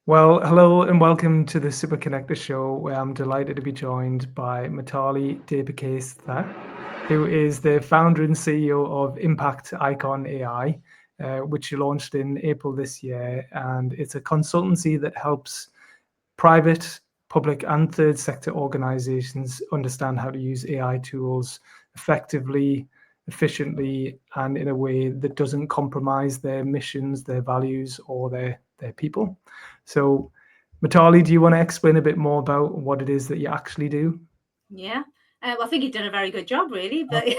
Well, hello and welcome to the Super Connector Show, where I'm delighted to be joined by Matali Debakestha, who is the founder and CEO of Impact Icon AI, which you launched in April this year. And it's a consultancy that helps private, public, and third sector organizations understand how to use AI tools effectively, efficiently, and in a way that doesn't compromise their missions, their values, or their people. So, Matali, do you want to explain a bit more about what it is that you actually do? Yeah. Well, I think you've done a very good job, really. But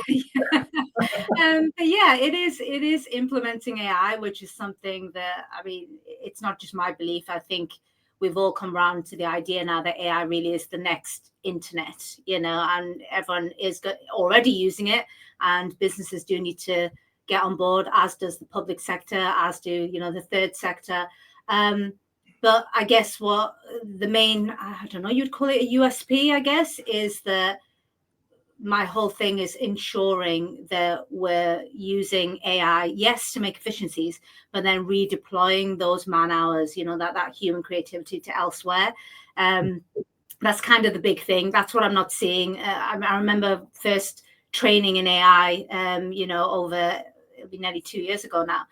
but yeah, it is implementing AI, which is something that it's not just my belief. I think we've all come around to the idea now that AI really is the next internet, and everyone is already using it, and businesses do need to get on board, as does the public sector, as do the third sector. Um, but I guess what the main, I don't know, you'd call it a USP, I guess, is that my whole thing is ensuring that we're using AI, yes, to make efficiencies, but then redeploying those man hours, that human creativity to elsewhere. Um, that's kind of the big thing. That's what I'm not seeing. I remember first training in AI, over it'll be nearly 2 years ago now,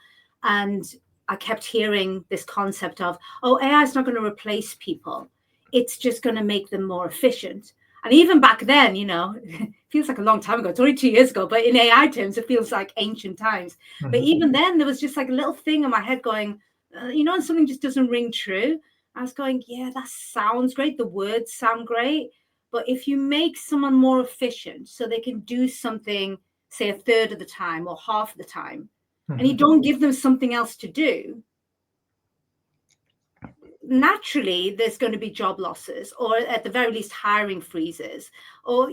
and I kept hearing this concept of, oh, AI is not going to replace people; it's just going to make them more efficient. And even back then, it feels like a long time ago. It's only 2 years ago, but in AI terms, it feels like ancient times. But Mhm. even then, there was just like a little thing in my head going, and something just doesn't ring true. I was going, yeah, that sounds great. The words sound great. But if you make someone more efficient so they can do something, say, a third of the time or half the time, and you Mhm. don't give them something else to do, naturally there's going to be job losses, or at the very least hiring freezes, or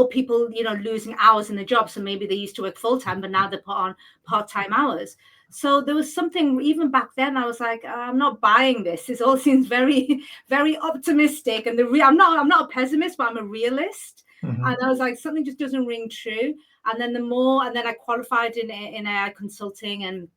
people losing hours in the job. So maybe they used to work full time, but now they're put on part-time hours. So there was something, even back then I was like, I'm not buying this. This all seems very very optimistic, and I'm not a pessimist, but I'm a realist. And Mhm. I was like, something just doesn't ring true. And then I qualified in AI consulting, and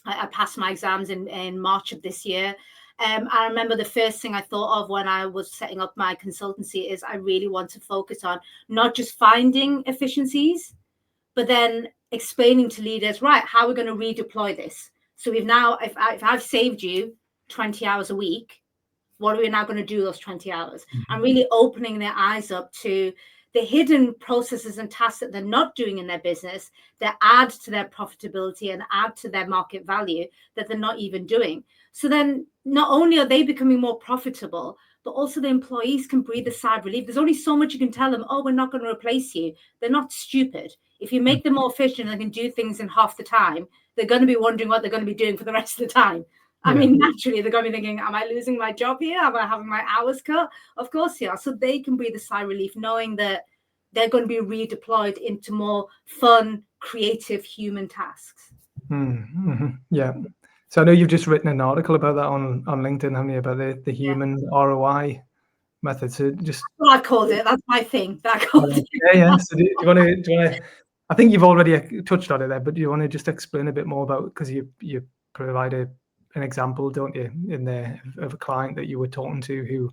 I passed my exams in March of this year. I remember the first thing I thought of when I was setting up my consultancy is I really want to focus on not just finding efficiencies, but then explaining to leaders, right, how we're going to redeploy this. So we've now, if I've saved you 20 hours a week, what are we now going to do those 20 hours? And Mhm. really opening their eyes up to the hidden processes and tasks that they're not doing in their business that add to their profitability and add to their market value that they're not even doing. So then not only are they becoming more profitable, but also the employees can breathe a sigh of relief. There's only so much you can tell them, oh, we're not going to replace you. They're not stupid. If you make them more efficient and they can do things in half the time, they're going to be wondering what they're going to be doing for the rest of the time. I Yeah. mean, naturally, they're going to be thinking, am I losing my job here? Am I having my hours cut? Of course, yeah. So they can breathe a sigh of relief knowing that they're going to be redeployed into more fun, creative human tasks. Mhm. Yeah. So I know you've just written an article about that on LinkedIn, haven't you, about the Yeah. human ROI method. So just Well, I've called it. That's my thing. That I called it. yeah, yeah. So do you want to? I think you've already touched on it there, but do you want to just explain a bit more about, because you provide an example, don't you, in there of a client that you were talking to who,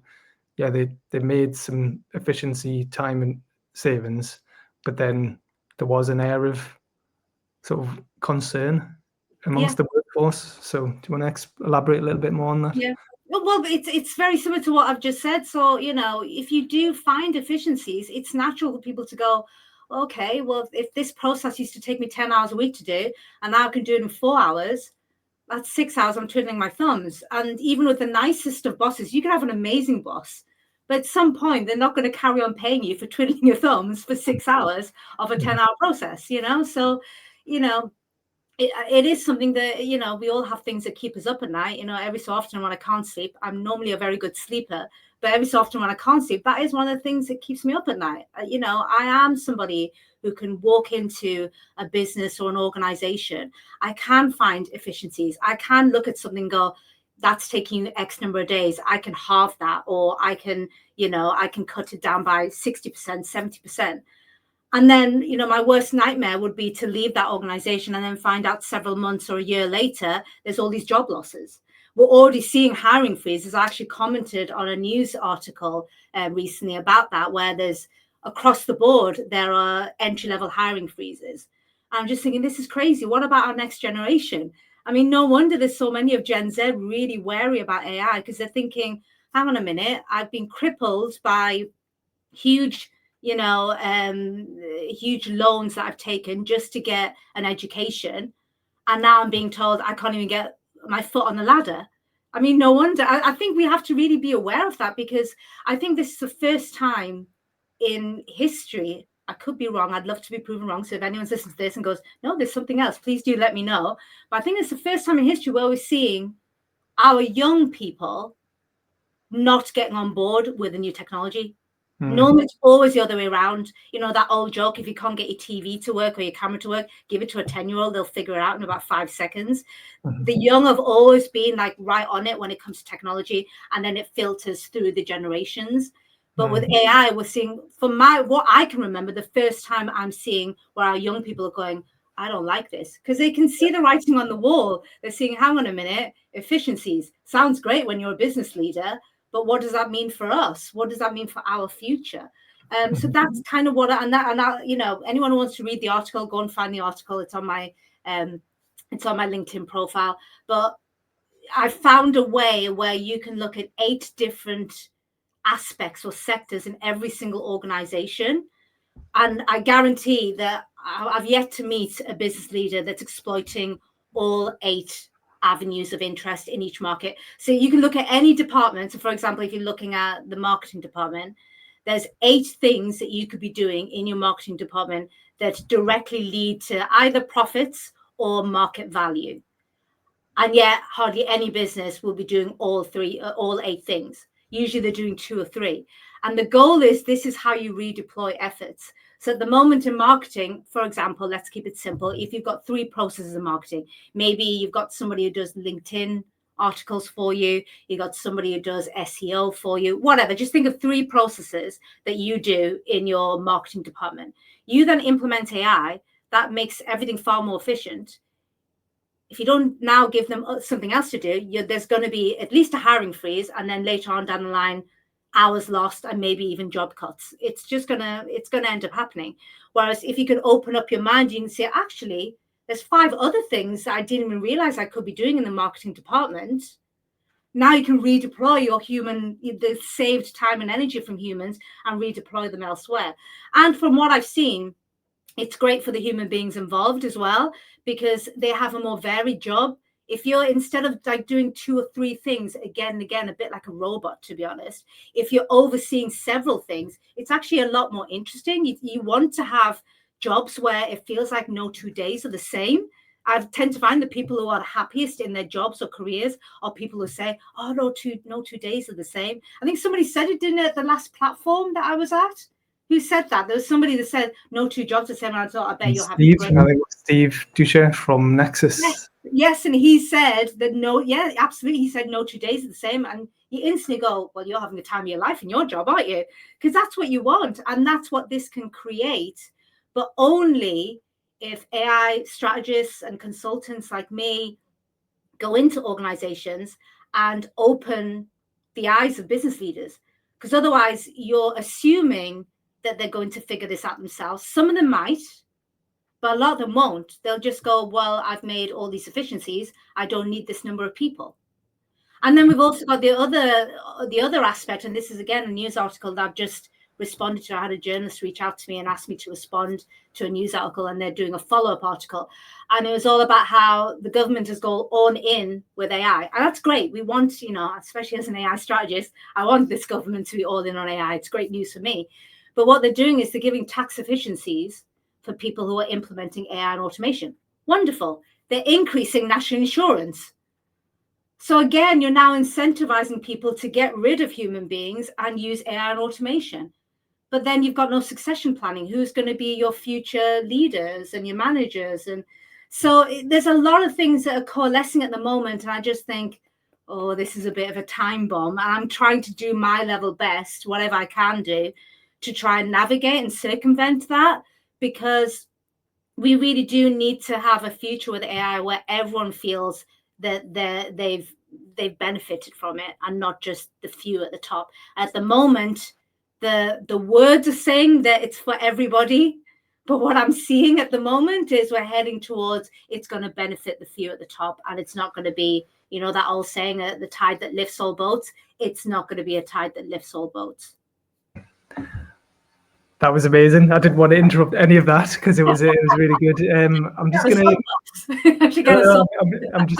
yeah, they made some efficiency time and savings, but then there was an air of sort of concern Yeah. amongst the workforce. So do you want to elaborate a little bit more on that? Yeah. Well, it's very similar to what I've just said. So, if you do find efficiencies, it's natural for people to go, okay, well, if this process used to take me 10 hours a week to do, and now I can do it in 4 hours, that's 6 hours I'm twiddling my thumbs. And even with the nicest of bosses, you can have an amazing boss, but at some point they're not going to carry on paying you for twiddling your thumbs for 6 hours of a Mhm. 10-hour process. So, you know, it is something that we all have things that keep us up at night. Every so often when I can't sleep, I'm normally a very good sleeper, but every so often when I can't sleep, that is one of the things that keeps me up at night. I am somebody who can walk into a business or an organization. I can find efficiencies. I can look at something and go, that's taking X number of days, I can halve that, or I can cut it down by 60%, 70%. And then, my worst nightmare would be to leave that organization and then find out several months or a year later, there's all these job losses. we're already seeing hiring freezes. I actually commented on a news article recently about that, where there's across the board, there are entry-level hiring freezes. I'm just thinking, this is crazy. What about our next generation? I mean, no wonder there's so many of Gen Z really wary about AI, because they're thinking, hang on a minute, I've been crippled by huge, huge loans that I've taken just to get an education. And now I'm being told I can't even get my foot on the ladder. I mean, no wonder. I think we have to really be aware of that, because I think this is the first time in history. I could be wrong. I'd love to be proven wrong. So if anyone's listening to this and goes, no, there's something else, please do let me know. But I think it's the first time in history where we're seeing our young people not getting on board with the new technology. Normally, it's always the other way around. That old joke, if you can't get your TV to work or your camera to work, give it to a 10-year-old, they'll figure it out in about 5 seconds. The young have always been like right on it when it comes to technology, and then it filters through the generations. But with AI, we're seeing, what I can remember, the first time I'm seeing where our young people are going, I don't like this, because they can see the writing on the wall. They're seeing, hang on a minute, efficiencies. Sounds great when you're a business leader, but what does that mean for us? What does that mean for our future? So that's kind of what, anyone who wants to read the article, go and find the article. It's on my LinkedIn profile. But I found a way where you can look at 8 different aspects or sectors in every single organization. And I guarantee that I've yet to meet a business leader that's exploiting all 8 avenues of interest in each market. So you can look at any department. So for example, if you're looking at the marketing department, there's 8 things that you could be doing in your marketing department that directly lead to either profits or market value. And yet hardly any business will be doing all 8 things. Usually they're doing 2 or 3. And the goal is, this is how you redeploy efforts. So at the moment in marketing, for example, let's keep it simple. If you've got 3 processes of marketing, maybe you've got somebody who does LinkedIn articles for you, you've got somebody who does SEO for you, whatever. Just think of 3 processes that you do in your marketing department. You then implement AI, that makes everything far more efficient. If you don't now give them something else to do, there's going to be at least a hiring freeze, and then later on down the line, hours lost and maybe even job cuts. It's going to end up happening. Whereas if you can open up your mind, you can say, actually, there's 5 other things that I didn't even realize I could be doing in the marketing department. Now you can redeploy the saved time and energy from humans and redeploy them elsewhere. And from what I've seen, it's great for the human beings involved as well, because they have a more varied job. If you're, instead of like doing 2 or 3 things again and again, a bit like a robot, to be honest, if you're overseeing several things, it's actually a lot more interesting. You want to have jobs where it feels like no 2 days are the same. I tend to find the people who are the happiest in their jobs or careers are people who say, oh, no two days are the same. I think somebody said it, didn't it, at the last platform that I was at? Who said that? There was somebody that said no 2 jobs are the same. And I thought, I bet you're happy. I think it was Steve Duche from Nexus. Yes, and he said that absolutely. He said no 2 days are the same. And you instantly go, well, you're having the time of your life in your job, aren't you? Because that's what you want. And that's what this can create. But only if AI strategists and consultants like me go into organizations and open the eyes of business leaders. Because otherwise you're assuming that they're going to figure this out themselves. Some of them might, but a lot of them won't. They'll just go, well, I've made all these efficiencies. I don't need this number of people. And then we've also got the other aspect, and this is again a news article that I've just responded to. I had a journalist reach out to me and ask me to respond to a news article, and they're doing a follow-up article. And it was all about how the government has gone on in with AI. And that's great. We want, especially as an AI strategist, I want this government to be all in on AI. It's great news for me. But what they're doing is they're giving tax efficiencies for people who are implementing AI and automation. Wonderful. They're increasing national insurance. So again, you're now incentivizing people to get rid of human beings and use AI and automation. But then you've got no succession planning. Who's going to be your future leaders and your managers? And so there's a lot of things that are coalescing at the moment. And I just think, oh, this is a bit of a time bomb. And I'm trying to do my level best, whatever I can do, to try and navigate and circumvent that, because we really do need to have a future with AI where everyone feels that they've they've benefited from it, and not just the few at the top. At the moment, the words are saying that it's for everybody, but what I'm seeing at the moment is we're heading towards it's going to benefit the few at the top, and it's not going to be, you know, that old saying, the tide that lifts all boats. It's not going to be a tide that lifts all boats. That was amazing. I didn't want to interrupt any of that because it was really good. I'm just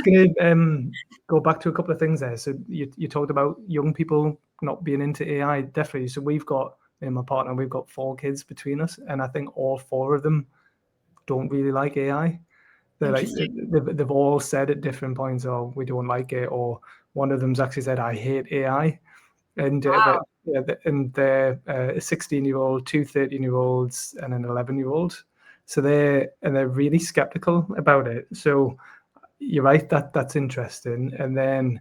gonna go back to a couple of things there. So you talked about young people not being into AI, definitely. So we've got, my partner, we've got 4 kids between us, and I think all 4 of them don't really like AI. They're like, they've all said at different points, "Oh, we don't like it," or one of them's actually said, "I hate AI." And wow. they're a 16-year-old, 2 13-year-olds, and an 11-year-old. So they're really skeptical about it. So you're right, that's interesting. And then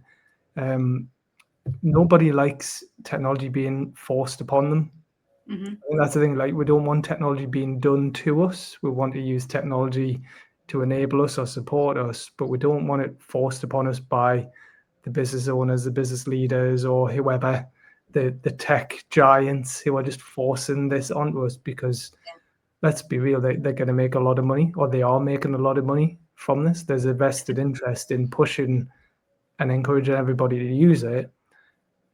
nobody likes technology being forced upon them. Mm-hmm. And that's the thing. Like, we don't want technology being done to us. We want to use technology to enable us or support us, but we don't want it forced upon us by the business owners, the business leaders, or whoever, the tech giants who are just forcing this onto us, because let's be real, they're going to make a lot of money, or they are making a lot of money from this. There's a vested interest in pushing and encouraging everybody to use it.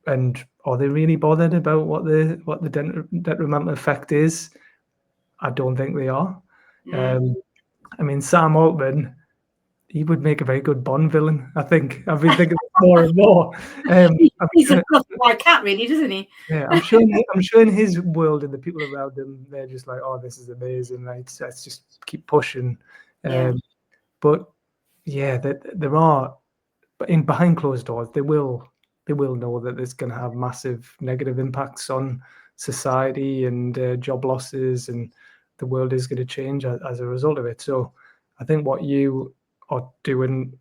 And are they really bothered about what the detrimental effect is? I don't think they are. I mean, Sam Altman, he would make a very good Bond villain, I think. I've been thinking more and more. He's a white cat, really, doesn't he? Yeah, I'm sure in his world and the people around him, they're just like, "Oh, this is amazing. Let's just keep pushing." But yeah, there are, but behind closed doors, they will know that it's going to have massive negative impacts on society and job losses, and the world is going to change as a result of it. So I think what you are doing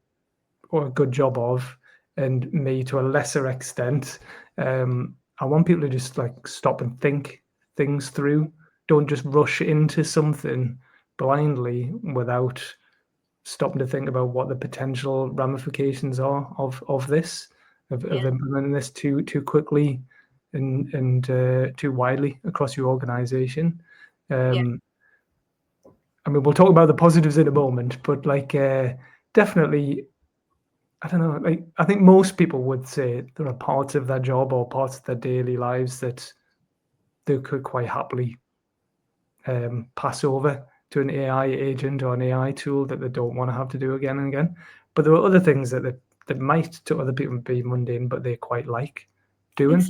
a good job of, and me to a lesser extent, I want people to just like stop and think things through. Don't just rush into something blindly without stopping to think about what the potential ramifications are of this, of implementing this too quickly and too widely across your organization. I mean, we'll talk about the positives in a moment, but like definitely, I don't know, like I think most people would say there are parts of their job or parts of their daily lives that they could quite happily pass over to an AI agent or an AI tool that they don't want to have to do again and again. But there are other things that might to other people be mundane, but they quite like doing.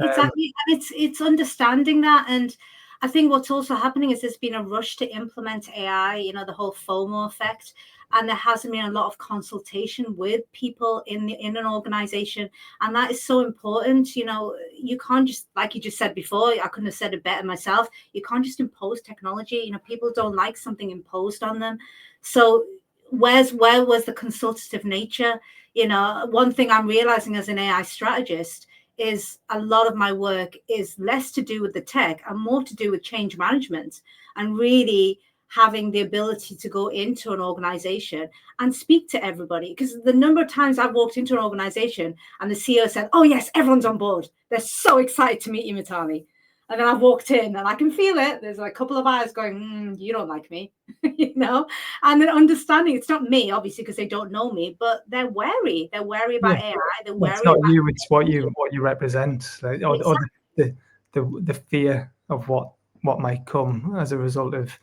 Exactly. And it's understanding that. And I think what's also happening is there's been a rush to implement AI, you know, the whole FOMO effect. And there hasn't been a lot of consultation with people in an organization. And that is so important. You know, you can't just, like you just said before, I couldn't have said it better myself. You can't just impose technology. You know, people don't like something imposed on them. So where was the consultative nature? You know, one thing I'm realizing as an AI strategist is a lot of my work is less to do with the tech and more to do with change management, and really having the ability to go into an organization and speak to everybody. Because the number of times I've walked into an organization and the CEO said, "Oh yes, everyone's on board. They're so excited to meet you, Mitali." And then I've walked in and I can feel it. There's like a couple of eyes going, "You don't like me," you know, and then understanding it's not me, obviously, because they don't know me, but they're wary. They're wary about AI. They're wary. It's not you, it's what you represent, like, or the fear of what might come as a result of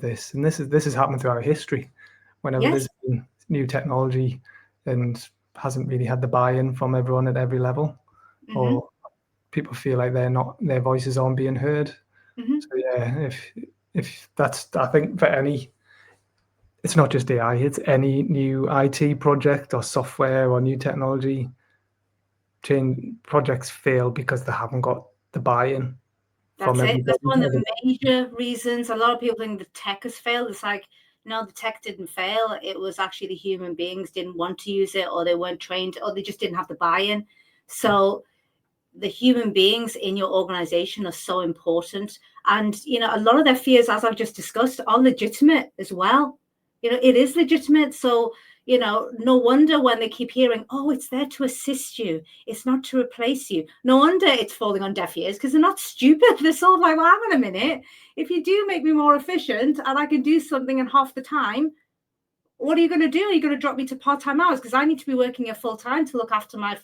this. And this has happened throughout history. Whenever there's been new technology and hasn't really had the buy-in from everyone at every level, or people feel like their voices aren't being heard. So yeah, if that's, I think for any, it's not just AI, it's any new IT project or software or new technology, chain projects fail because they haven't got the buy-in from everybody. That's one of the major reasons. A lot of people think the tech has failed. It's like, no, the tech didn't fail. It was actually the human beings didn't want to use it, or they weren't trained, or they just didn't have the buy-in. So the human beings in your organization are so important. And, you know, a lot of their fears, as I've just discussed, are legitimate as well. You know, it is legitimate. So, no wonder when they keep hearing, oh, it's there to assist you, it's not to replace you. No wonder it's falling on deaf ears, because they're not stupid. They're sort of like, well, hang on a minute. If you do make me more efficient and I can do something in half the time, what are you going to do? Are you going to drop me to part-time hours? Because I need to be working here full time to look after my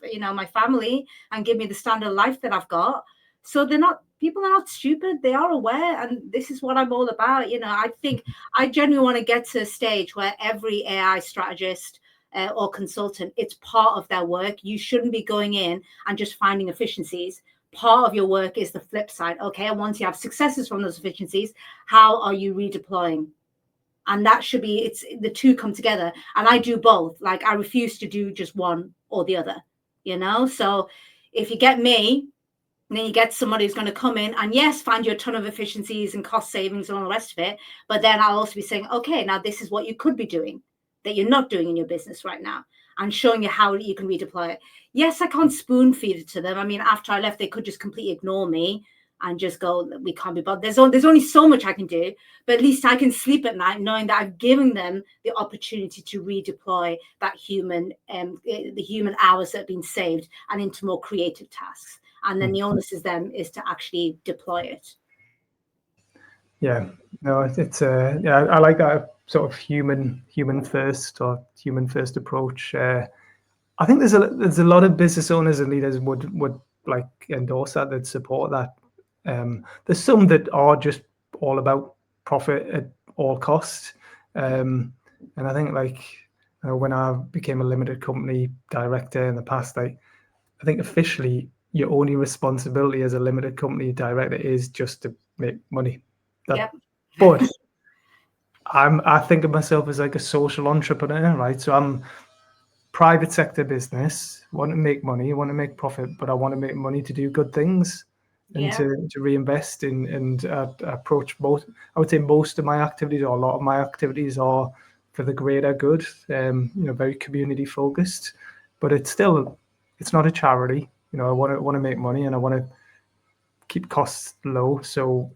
family and give me the standard of life that I've got. So people are not stupid. They are aware. And this is what I'm all about. I think I genuinely want to get to a stage where every AI strategist or consultant, it's part of their work. You shouldn't be going in and just finding efficiencies. Part of your work is the flip side. Okay, and once you have successes from those efficiencies, how are you redeploying? And that should be, it's the two come together. And I do both. Like, I refuse to do just one or the other, So if you get me, and then you get somebody who's going to come in and, yes, find you a ton of efficiencies and cost savings and all the rest of it. But then I'll also be saying, okay, now this is what you could be doing that you're not doing in your business right now, and showing you how you can redeploy it. Yes, I can't spoon feed it to them. I mean, after I left, they could just completely ignore me and just go, we can't be bothered. There's only so much I can do, but at least I can sleep at night knowing that I've given them the opportunity to redeploy that the human hours that have been saved and into more creative tasks. And then the onus is to actually deploy it. Yeah, no, it's I like that sort of human first or human first approach. I think there's a lot of business owners and leaders would like endorse that, that support that. There's some that are just all about profit at all costs, and I think when I became a limited company director in the past, I think officially your only responsibility as a limited company director is just to make money. Yep. But I think of myself as like a social entrepreneur, right? So I'm private sector business, want to make money, want to make profit, but I want to make money to do good things and to reinvest in and approach both. I would say most of my activities, or a lot of my activities, are for the greater good. Very community focused, but it's not a charity. I want to make money, and I want to keep costs low so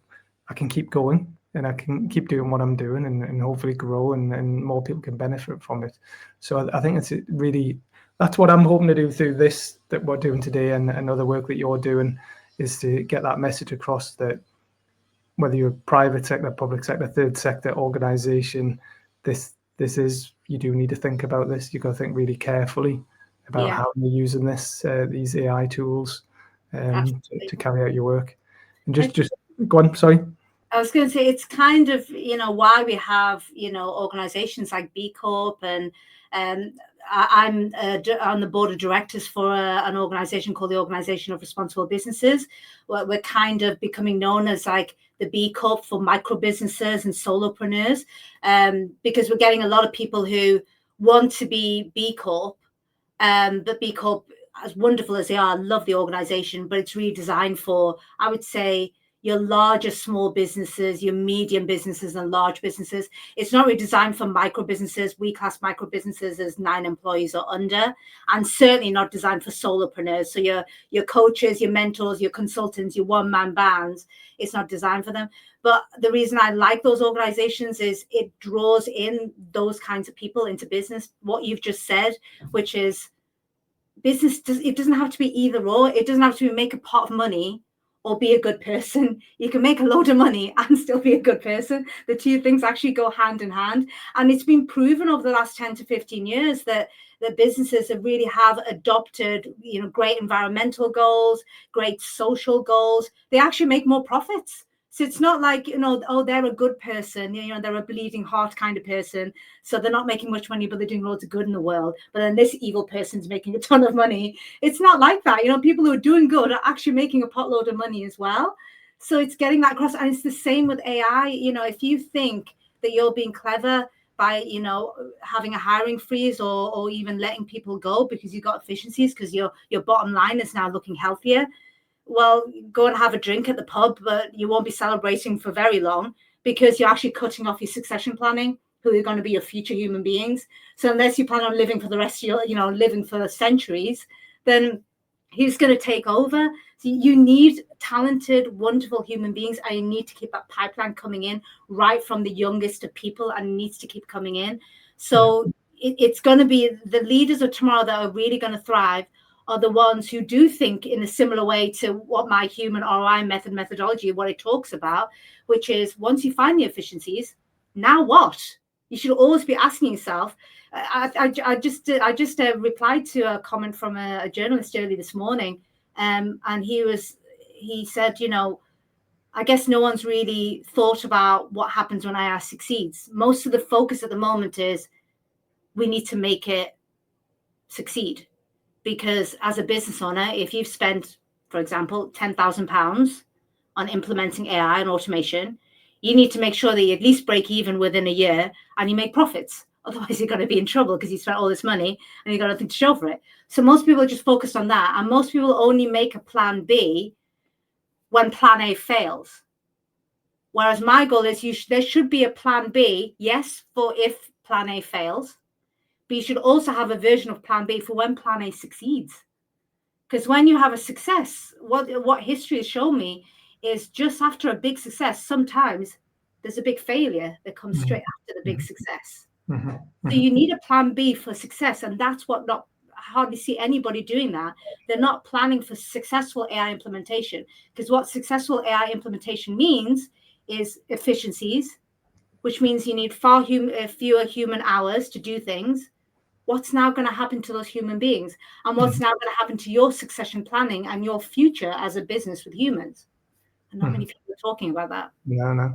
I can keep going and I can keep doing what I'm doing and hopefully grow and more people can benefit from it. So I think it's really, that's what I'm hoping to do through this that we're doing today and other work that you're doing, is to get that message across that whether you're private sector, public sector, third sector organization, this is, you do need to think about this. You've got to think really carefully about how you're using these AI tools to carry out your work. And just go on, sorry. I was going to say, it's kind of, why we have, organizations like B Corp, and I'm on the board of directors for an organization called the Organization of Responsible Businesses. We're kind of becoming known as like the B Corp for micro businesses and solopreneurs, because we're getting a lot of people who want to be B Corp, but B Corp, as wonderful as they are, love the organization, but it's really designed for, I would say, your larger small businesses, your medium businesses and large businesses. It's not really designed for micro businesses. We class micro businesses as 9 employees or under, and certainly not designed for solopreneurs. So your coaches, your mentors, your consultants, your one-man bands, it's not designed for them. But the reason I like those organizations is it draws in those kinds of people into business. What you've just said, which is business, it doesn't have to be either or. It doesn't have to make a pot of money or be a good person. You can make a load of money and still be a good person. The two things actually go hand in hand. And it's been proven over the last 10 to 15 years that businesses really have adopted, great environmental goals, great social goals. They actually make more profits. So it's not like, oh, they're a good person, they're a bleeding heart kind of person. So they're not making much money, but they're doing loads of good in the world. But then this evil person's making a ton of money. It's not like that. People who are doing good are actually making a potload of money as well. So it's getting that across. And it's the same with AI. If you think that you're being clever by, having a hiring freeze or even letting people go because you've got efficiencies, because your bottom line is now looking healthier, well, go and have a drink at the pub, but you won't be celebrating for very long because you're actually cutting off your succession planning, who are going to be your future human beings. So unless you plan on living for the rest of your, living for centuries, then who's going to take over? So you need talented, wonderful human beings, and you need to keep that pipeline coming in right from the youngest of people, and it needs to keep coming in. So it's going to be the leaders of tomorrow that are really going to thrive are the ones who do think in a similar way to what my human ROI methodology, what it talks about, which is once you find the efficiencies, now what? You should always be asking yourself. I just replied to a comment from a journalist early this morning, and he said, I guess no one's really thought about what happens when AI succeeds. Most of the focus at the moment is we need to make it succeed. Because as a business owner, if you've spent, for example, £10,000 on implementing AI and automation, you need to make sure that you at least break even within a year and you make profits. Otherwise, you're going to be in trouble because you spent all this money and you've got nothing to show for it. So most people are just focused on that. And most people only make a plan B when plan A fails. Whereas my goal is there should be a plan B, yes, for if plan A fails. But you should also have a version of plan B for when plan A succeeds. Because when you have a success, what history has shown me is just after a big success, sometimes there's a big failure that comes straight after the big success. So you need a plan B for success. And that's what I hardly see anybody doing that. They're not planning for successful AI implementation. Because what successful AI implementation means is efficiencies, which means you need far fewer human hours to do things. What's now going to happen to those human beings? And what's now going to happen to your succession planning and your future as a business with humans? And not many people are talking about that. No.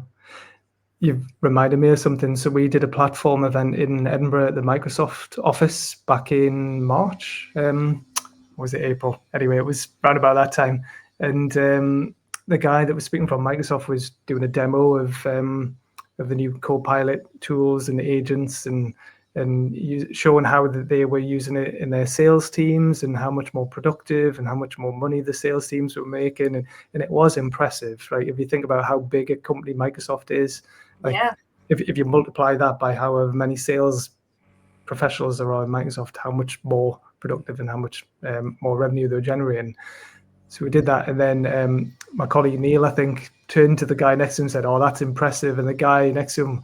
You've reminded me of something. So we did a platform event in Edinburgh at the Microsoft office back in March. Was it April? Anyway, it was around about that time. And the guy that was speaking from Microsoft was doing a demo of the new Copilot tools and agents and showing how they were using it in their sales teams and how much more productive and how much more money the sales teams were making. And it was impressive, right? If you think about how big a company Microsoft is, if you multiply that by however many sales professionals there are in Microsoft, how much more productive and how much more revenue they're generating. So we did that. And then my colleague Neil, I think, turned to the guy next to him and said, "Oh, that's impressive." And the guy next to him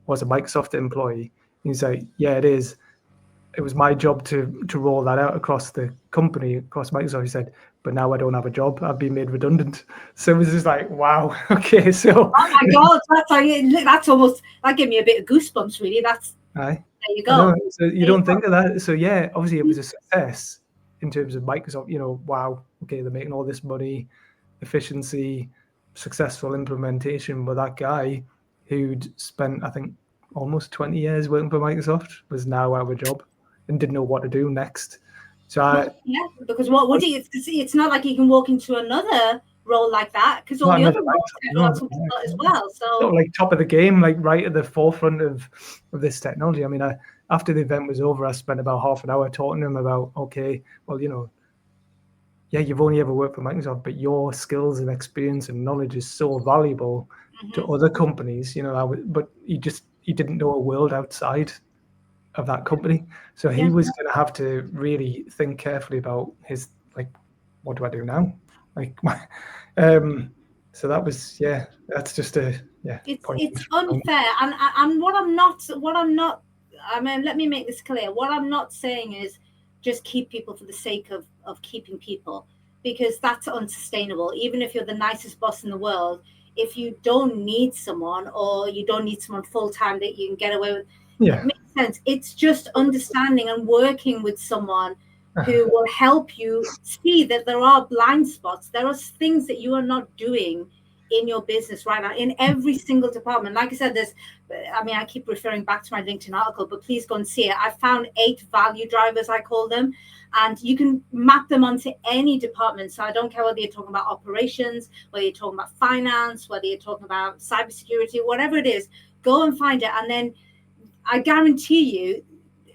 was a Microsoft employee. He's like, "Yeah, it is. It was my job to roll that out across the company, across Microsoft." He said, "But now I don't have a job. I've been made redundant." So it was just like, wow. Okay, so. Oh my God, that's almost, that gave me a bit of goosebumps, really. There you go. So you don't think of that. So yeah, obviously it was a success in terms of Microsoft. Wow. Okay, they're making all this money, efficiency, successful implementation. But that guy who'd spent, I think, almost 20 years working for Microsoft was now out of a job and didn't know what to do next. So because what would he? It's not like he can walk into another role like that because all the other roles have as well. So like top of the game, like right at the forefront of this technology. I mean, after the event was over, I spent about half an hour talking to him about, okay, well, you've only ever worked for Microsoft, but your skills and experience and knowledge is so valuable to other companies, but he didn't know a world outside of that company. So he was going to have to really think carefully about his, like, what do I do now? Like, so that was, that's just it's unfair. And what I'm not, I mean, let me make this clear. What I'm not saying is just keep people for the sake of keeping people, because that's unsustainable. Even if you're the nicest boss in the world, if you don't need someone or you don't need someone full-time that you can get away with, it makes sense. It's just understanding and working with someone who will help you see that there are blind spots. There are things that you are not doing in your business right now in every single department. Like I said, I keep referring back to my LinkedIn article, but please go and see it. I found 8 value drivers, I call them, and you can map them onto any department. So I don't care whether you're talking about operations, whether you're talking about finance, whether you're talking about cybersecurity, whatever it is, go and find it. And then I guarantee you,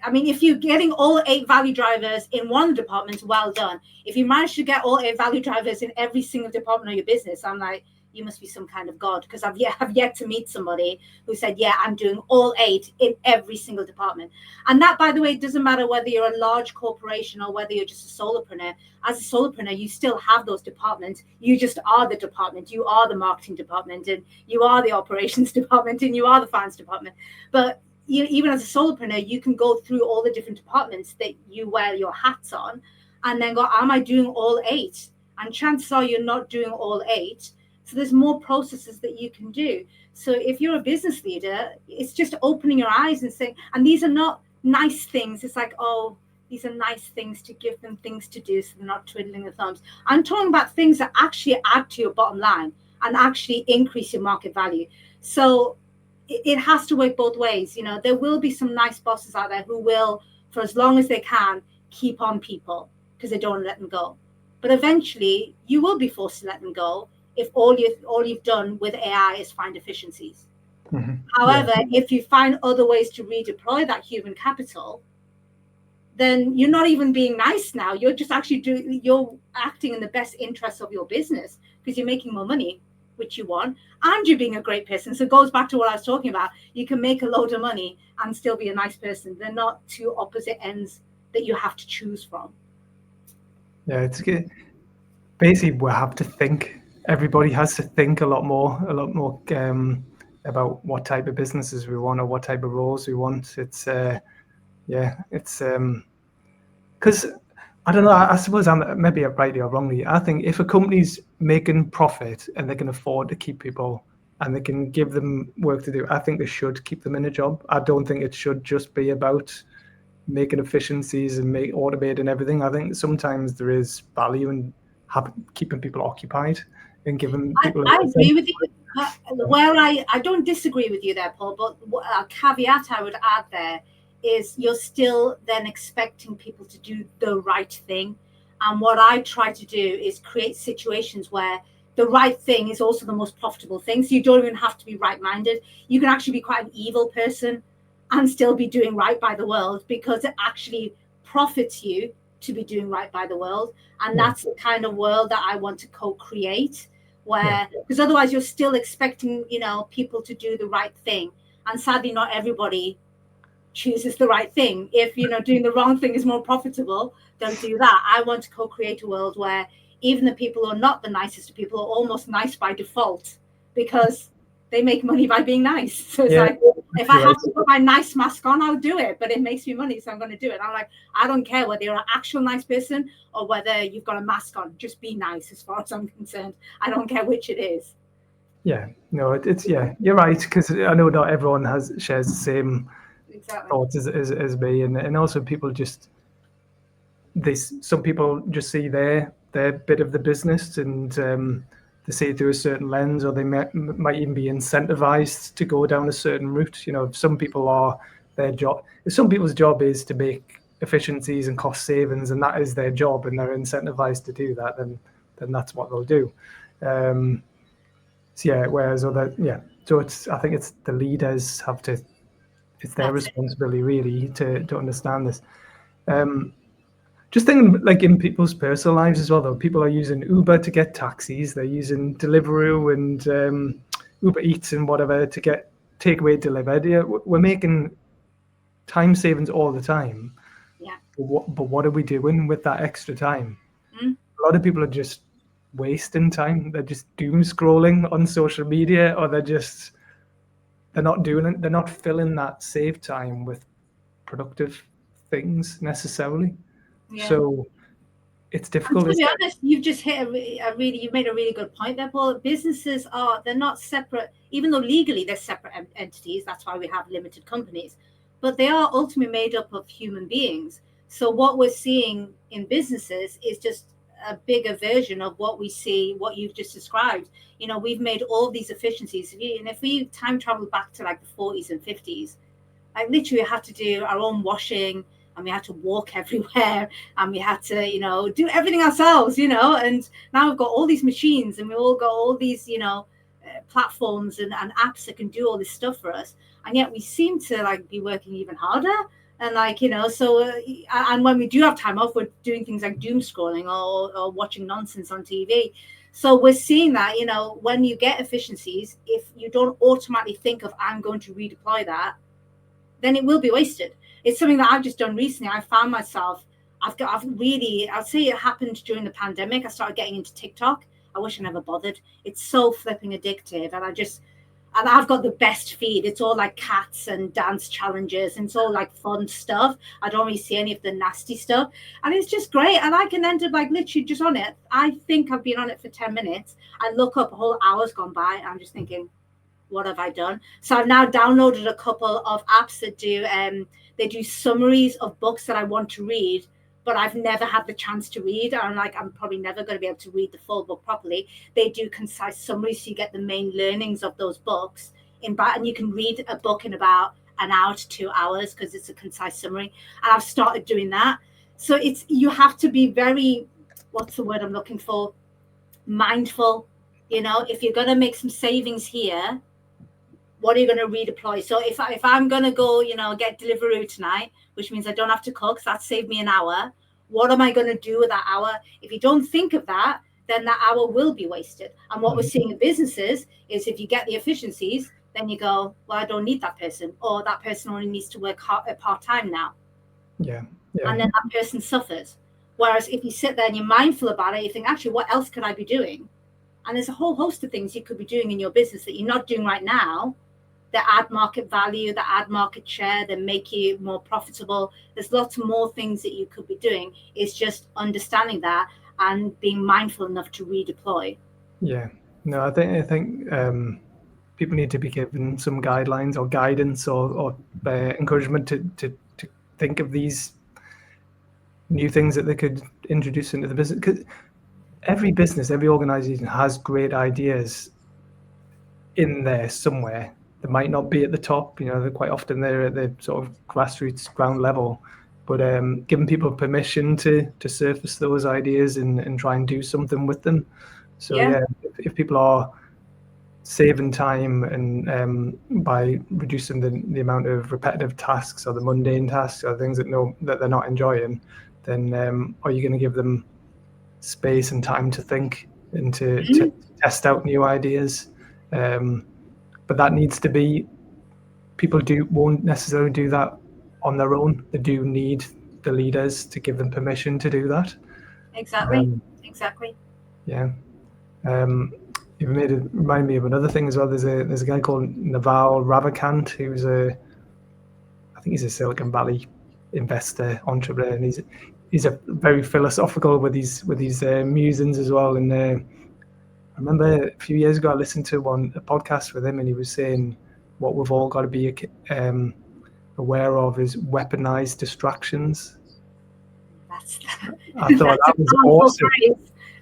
I mean, if you're getting all 8 value drivers in one department, well done. If you manage to get all 8 value drivers in every single department of your business, I'm like, you must be some kind of God, because I've yet to meet somebody who said, yeah, I'm doing all 8 in every single department. And that, by the way, doesn't matter whether you're a large corporation or whether you're just a solopreneur. As a solopreneur, you still have those departments. You just are the department. You are the marketing department, and you are the operations department, and you are the finance department. But even as a solopreneur, you can go through all the different departments that you wear your hats on, and then go, am I doing all 8? And chances are you're not doing all 8. So there's more processes that you can do. So if you're a business leader, it's just opening your eyes and saying, and these are not nice things. It's like, oh, these are nice things to give them things to do so they're not twiddling their thumbs. I'm talking about things that actually add to your bottom line and actually increase your market value. So it has to work both ways. There will be some nice bosses out there who will, for as long as they can, keep on people because they don't want to let them go. But eventually you will be forced to let them go if all you've done with AI is find efficiencies. Mm-hmm. However, if you find other ways to redeploy that human capital, then you're not even being nice now. You're just actually you're acting in the best interest of your business because you're making more money, which you want, and you're being a great person. So it goes back to what I was talking about. You can make a load of money and still be a nice person. They're not two opposite ends that you have to choose from. Yeah, it's good. Basically, we have to think. Everybody has to think a lot more about what type of businesses we want or what type of roles we want. It's because I don't know. I suppose I'm maybe rightly or wrongly. I think if a company's making profit and they can afford to keep people and they can give them work to do, I think they should keep them in a job. I don't think it should just be about making efficiencies and automating everything. I think sometimes there is value in keeping people occupied and giving people. I agree with you. Where I don't disagree with you there, Paul, but a caveat I would add there is you're still then expecting people to do the right thing. And what I try to do is create situations where the right thing is also the most profitable thing. So you don't even have to be right-minded. You can actually be quite an evil person and still be doing right by the world because it actually profits you to be doing right by the world. And that's the kind of world that I want to co-create, where because otherwise you're still expecting, people to do the right thing. And sadly, not everybody chooses the right thing. If doing the wrong thing is more profitable, don't do that. I want to co-create a world where even the people who are not the nicest of people are almost nice by default because they make money by being nice. So it's like, if I have to put my nice mask on, I'll do it, but it makes me money, so I'm going to do it. I'm like, I don't care whether you're an actual nice person or whether you've got a mask on. Just be nice as far as I'm concerned. I don't care which it is. Yeah, no, it's you're right, because I know not everyone shares the same thoughts as me, and also people just some people just see their bit of the business and they see it through a certain lens, or they might even be incentivized to go down a certain route. If some people's job is to make efficiencies and cost savings, and that is their job, and they're incentivized to do that, then that's what they'll do. Whereas I think it's the leaders it's their responsibility really to understand this. Just thinking like in people's personal lives as well, though, people are using Uber to get taxis, they're using Deliveroo and Uber Eats and whatever to get takeaway delivered. Yeah, we're making time savings all the time. Yeah. But what are we doing with that extra time? A lot of people are just wasting time. They're just doom scrolling on social media, or they're not doing it. They're not filling that save time with productive things necessarily. Yeah. So it's difficult. And to be honest, you've just hit you've made a really good point there, Paul. Businesses they're not separate, even though legally they're separate entities. That's why we have limited companies, but they are ultimately made up of human beings. So what we're seeing in businesses is just a bigger version of what we see, what you've just described. We've made all these efficiencies, and if we time travel back to like the 40s and 50s, like literally we had to do our own washing, and we had to walk everywhere, and we had to, do everything ourselves, and now we've got all these machines, and we all got all these, platforms and apps that can do all this stuff for us. And yet we seem to like be working even harder. And like, and when we do have time off, we're doing things like doom scrolling or watching nonsense on TV. So we're seeing that, when you get efficiencies, if you don't automatically think of, I'm going to redeploy that, then it will be wasted. It's something that I've just done recently. I found myself, I'd say it happened during the pandemic. I started getting into TikTok. I wish I never bothered. It's so flipping addictive. And and I've got the best feed. It's all like cats and dance challenges, and it's all like fun stuff. I don't really see any of the nasty stuff, and it's just great. And I can end up like literally just on it. I think I've been on it for 10 minutes. I look up, a whole hour's gone by, and I'm just thinking, what have I done? So I've now downloaded a couple of apps that do they do summaries of books that I want to read, but I've never had the chance to read. I'm probably never going to be able to read the full book properly. They do concise summaries, so you get the main learnings of those books and you can read a book in about an hour to 2 hours because it's a concise summary. And I've started doing that. So you have to be very, what's the word I'm looking for? Mindful. If you're going to make some savings here, what are you going to redeploy? So if I'm going to go, get Deliveroo tonight, which means I don't have to cook, so that saved me an hour. What am I going to do with that hour? If you don't think of that, then that hour will be wasted. And what we're seeing in businesses is if you get the efficiencies, then you go, well, I don't need that person, or that person only needs to work part-time now. Yeah. And then that person suffers. Whereas if you sit there and you're mindful about it, you think, actually, what else could I be doing? And there's a whole host of things you could be doing in your business that you're not doing right now that add market value, that add market share, that make you more profitable. There's lots more things that you could be doing. It's just understanding that and being mindful enough to redeploy. Yeah. No, I think people need to be given some guidelines or guidance or encouragement to think of these new things that they could introduce into the business. Because every business, every organization has great ideas in there somewhere. They might not be at the top, they're quite often they're at the sort of grassroots ground level, but giving people permission to surface those ideas and try and do something with them. So if people are saving time and by reducing the amount of repetitive tasks or the mundane tasks or things that they're not enjoying, then are you going to give them space and time to think and to test out new ideas? But that needs to be, people won't necessarily do that on their own. They do need the leaders to give them permission to do that. Exactly. Yeah. You remind me of another thing as well. There's a guy called Naval Ravikant who's I think he's a Silicon Valley investor, entrepreneur, and he's a very philosophical with these musings as well. And I remember a few years ago I listened to a podcast with him, and he was saying what we've all got to be aware of is weaponized distractions. I thought that was awesome.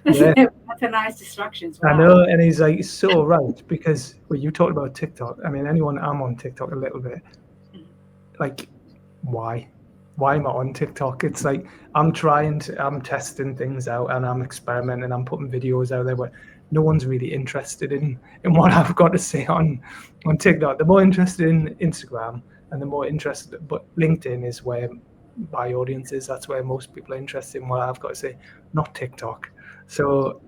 Yeah. Weaponized distractions. Wow. I know, and he's like so right, because you talked about TikTok. I mean, I'm on TikTok a little bit. Like, why am I on TikTok? It's like I'm testing things out and I'm experimenting. I'm putting videos out there where no one's really interested in what I've got to say on TikTok. They're more interested in Instagram, and they're more interested. But LinkedIn is where my audience is. That's where most people are interested in what I've got to say, not TikTok. So,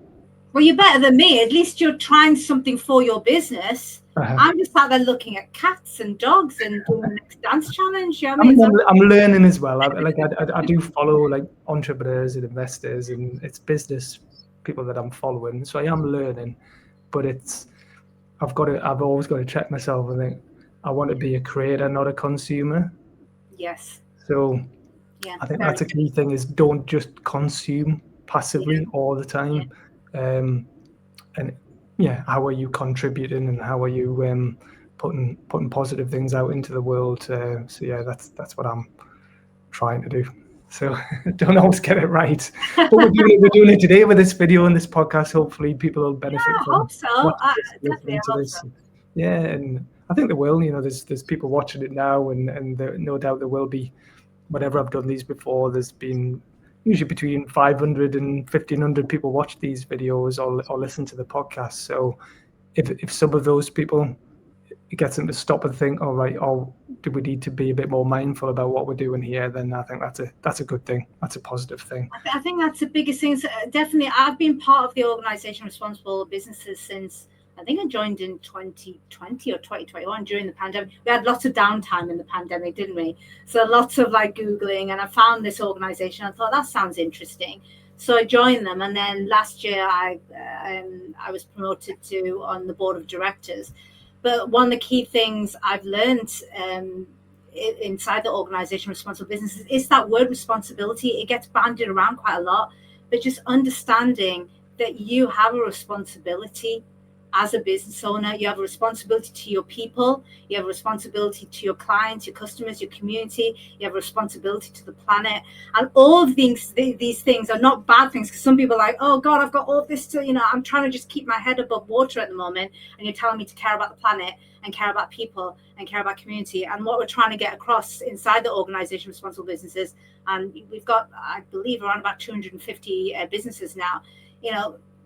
well, you're better than me. At least you're trying something for your business. I'm just out there looking at cats and dogs and doing the next dance challenge. You know what I mean? I'm learning as well. I do follow like entrepreneurs and investors, and it's business people that I'm following. So I am learning, but I've always got to check myself and think I want to be a creator, not a consumer. Yes. So I think that's a key thing, is don't just consume passively all the time. And how are you contributing, and how are you putting positive things out into the world? That's what I'm trying to do. So I don't always get it right, but we're doing it today with this video and this podcast. Hopefully people will benefit from I hope so. Definitely hope so. Yeah, and I think there will. There's people watching it now, and there, no doubt there will be. Whenever I've done these before, there's been usually between 500 and 1,500 people watch these videos or listen to the podcast. So if some of those people, it gets them to stop and think, all right, do we need to be a bit more mindful about what we're doing here? Then I think that's a good thing. That's a positive thing. I think that's the biggest thing. Definitely, I've been part of the organisation Responsible Businesses since I think I joined in 2020 or 2021 during the pandemic. We had lots of downtime in the pandemic, didn't we? So lots of like Googling, and I found this organization. I thought that sounds interesting. So I joined them. And then last year I was promoted on the board of directors. But one of the key things I've learned inside the organization responsible businesses is that word responsibility. It gets bandied around quite a lot, but just understanding that you have a responsibility as a business owner. You have a responsibility to your people, you have a responsibility to your clients, your customers, your community, you have a responsibility to the planet. And all of these things are not bad things, because some people are like, oh God, I've got all this to, I'm trying to just keep my head above water at the moment, and you're telling me to care about the planet and care about people and care about community. And what we're trying to get across inside the organization responsible businesses, and we've got, I believe, around about 250 businesses now,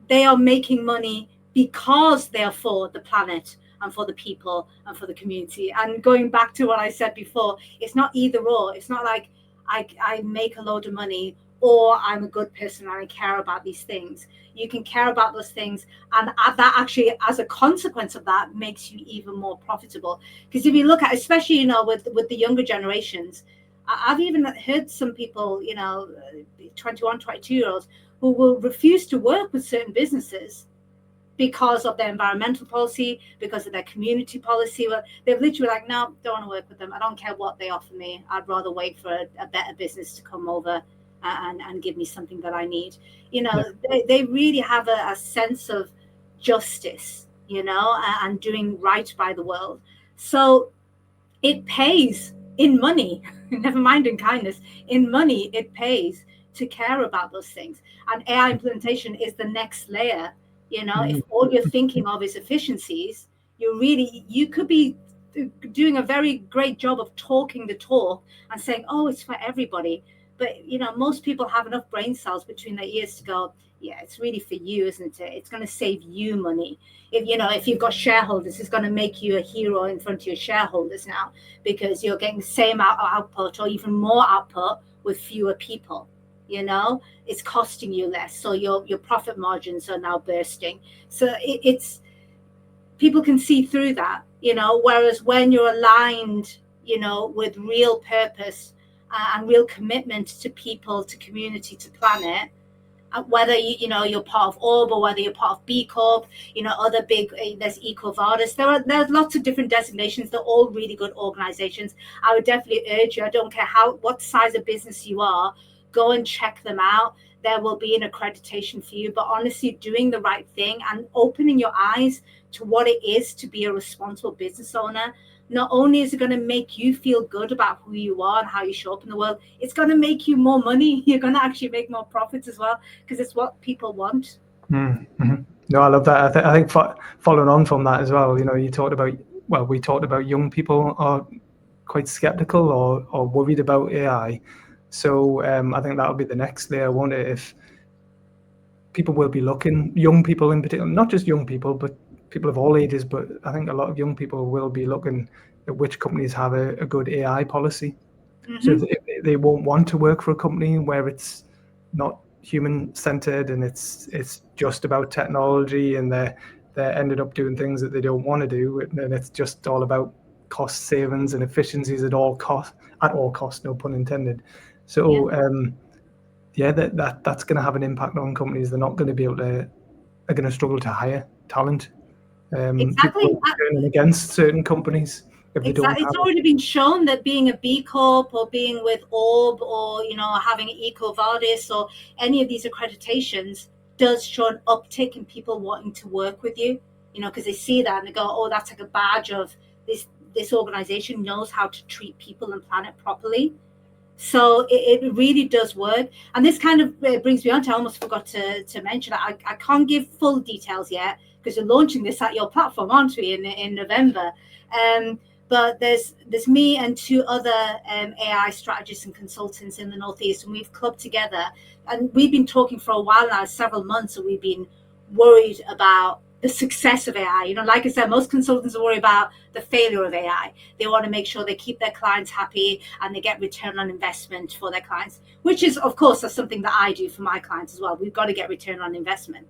they are making money because they are for the planet and for the people and for the community. And going back to what I said before, it's not either or. It's not like I make a load of money or I'm a good person and I care about these things. You can care about those things, and that actually, as a consequence of that, makes you even more profitable. Because if you look at, especially with the younger generations, I've even heard some people, 21, 22-year-olds, who will refuse to work with certain businesses because of their environmental policy, because of their community policy. Well, they've literally like, no, don't want to work with them. I don't care what they offer me. I'd rather wait for a better business to come over and give me something that I need. They really have a sense of justice, and doing right by the world. So it pays in money, never mind in kindness. In money, it pays to care about those things. And AI implementation is the next layer. If all you're thinking of is efficiencies, you could be doing a very great job of talking the talk and saying, oh, it's for everybody. But, most people have enough brain cells between their ears to go, yeah, it's really for you, isn't it? It's going to save you money. If you've got shareholders, it's going to make you a hero in front of your shareholders now, because you're getting the same output or even more output with fewer people. It's costing you less, so your profit margins are now bursting. So it's people can see through that, whereas when you're aligned, with real purpose and real commitment to people, to community, to planet, whether you're part of Orb or whether you're part of B Corp, other big, there's EcoVadis. There's lots of different designations. They're all really good organizations. I would definitely urge you, I don't care what size of business you are, go and check them out. There will be an accreditation for you, but honestly, doing the right thing and opening your eyes to what it is to be a responsible business owner. Not only is it going to make you feel good about who you are and how you show up in the world, it's going to make you more money. You're going to actually make more profits as well, because it's what people want. Mm-hmm. No, I love that. I think following on from that as well, we talked about young people are quite skeptical or worried about AI. So I think that'll be the next layer, won't it? If people will be looking, young people in particular, not just young people, but people of all ages, but I think a lot of young people will be looking at which companies have a good AI policy. Mm-hmm. So they won't want to work for a company where it's not human-centered and it's just about technology, and they're ended up doing things that they don't want to do, and it's just all about cost savings and efficiencies at all cost, no pun intended. So that's going to have an impact on companies. They're not going to be able to, they're going to struggle to hire talent. Exactly. People are turning against certain companies. Exactly. It's already been shown that being a B Corp or being with Orb or, having an EcoVadis or any of these accreditations does show an uptick in people wanting to work with you, because they see that and they go, oh, that's like a badge of this organization knows how to treat people and planet properly. So it really does work. And this kind of brings me on to, I almost forgot to mention, I can't give full details yet because you're launching this at your platform, aren't we, in November? But there's me and two other AI strategists and consultants in the Northeast, and we've clubbed together. And we've been talking for a while now, several months, and we've been worried about the success of AI. Like I said, most consultants are worried about the failure of AI. They want to make sure they keep their clients happy and they get return on investment for their clients, which is, of course, that's something that I do for my clients as well. We've got to get return on investment.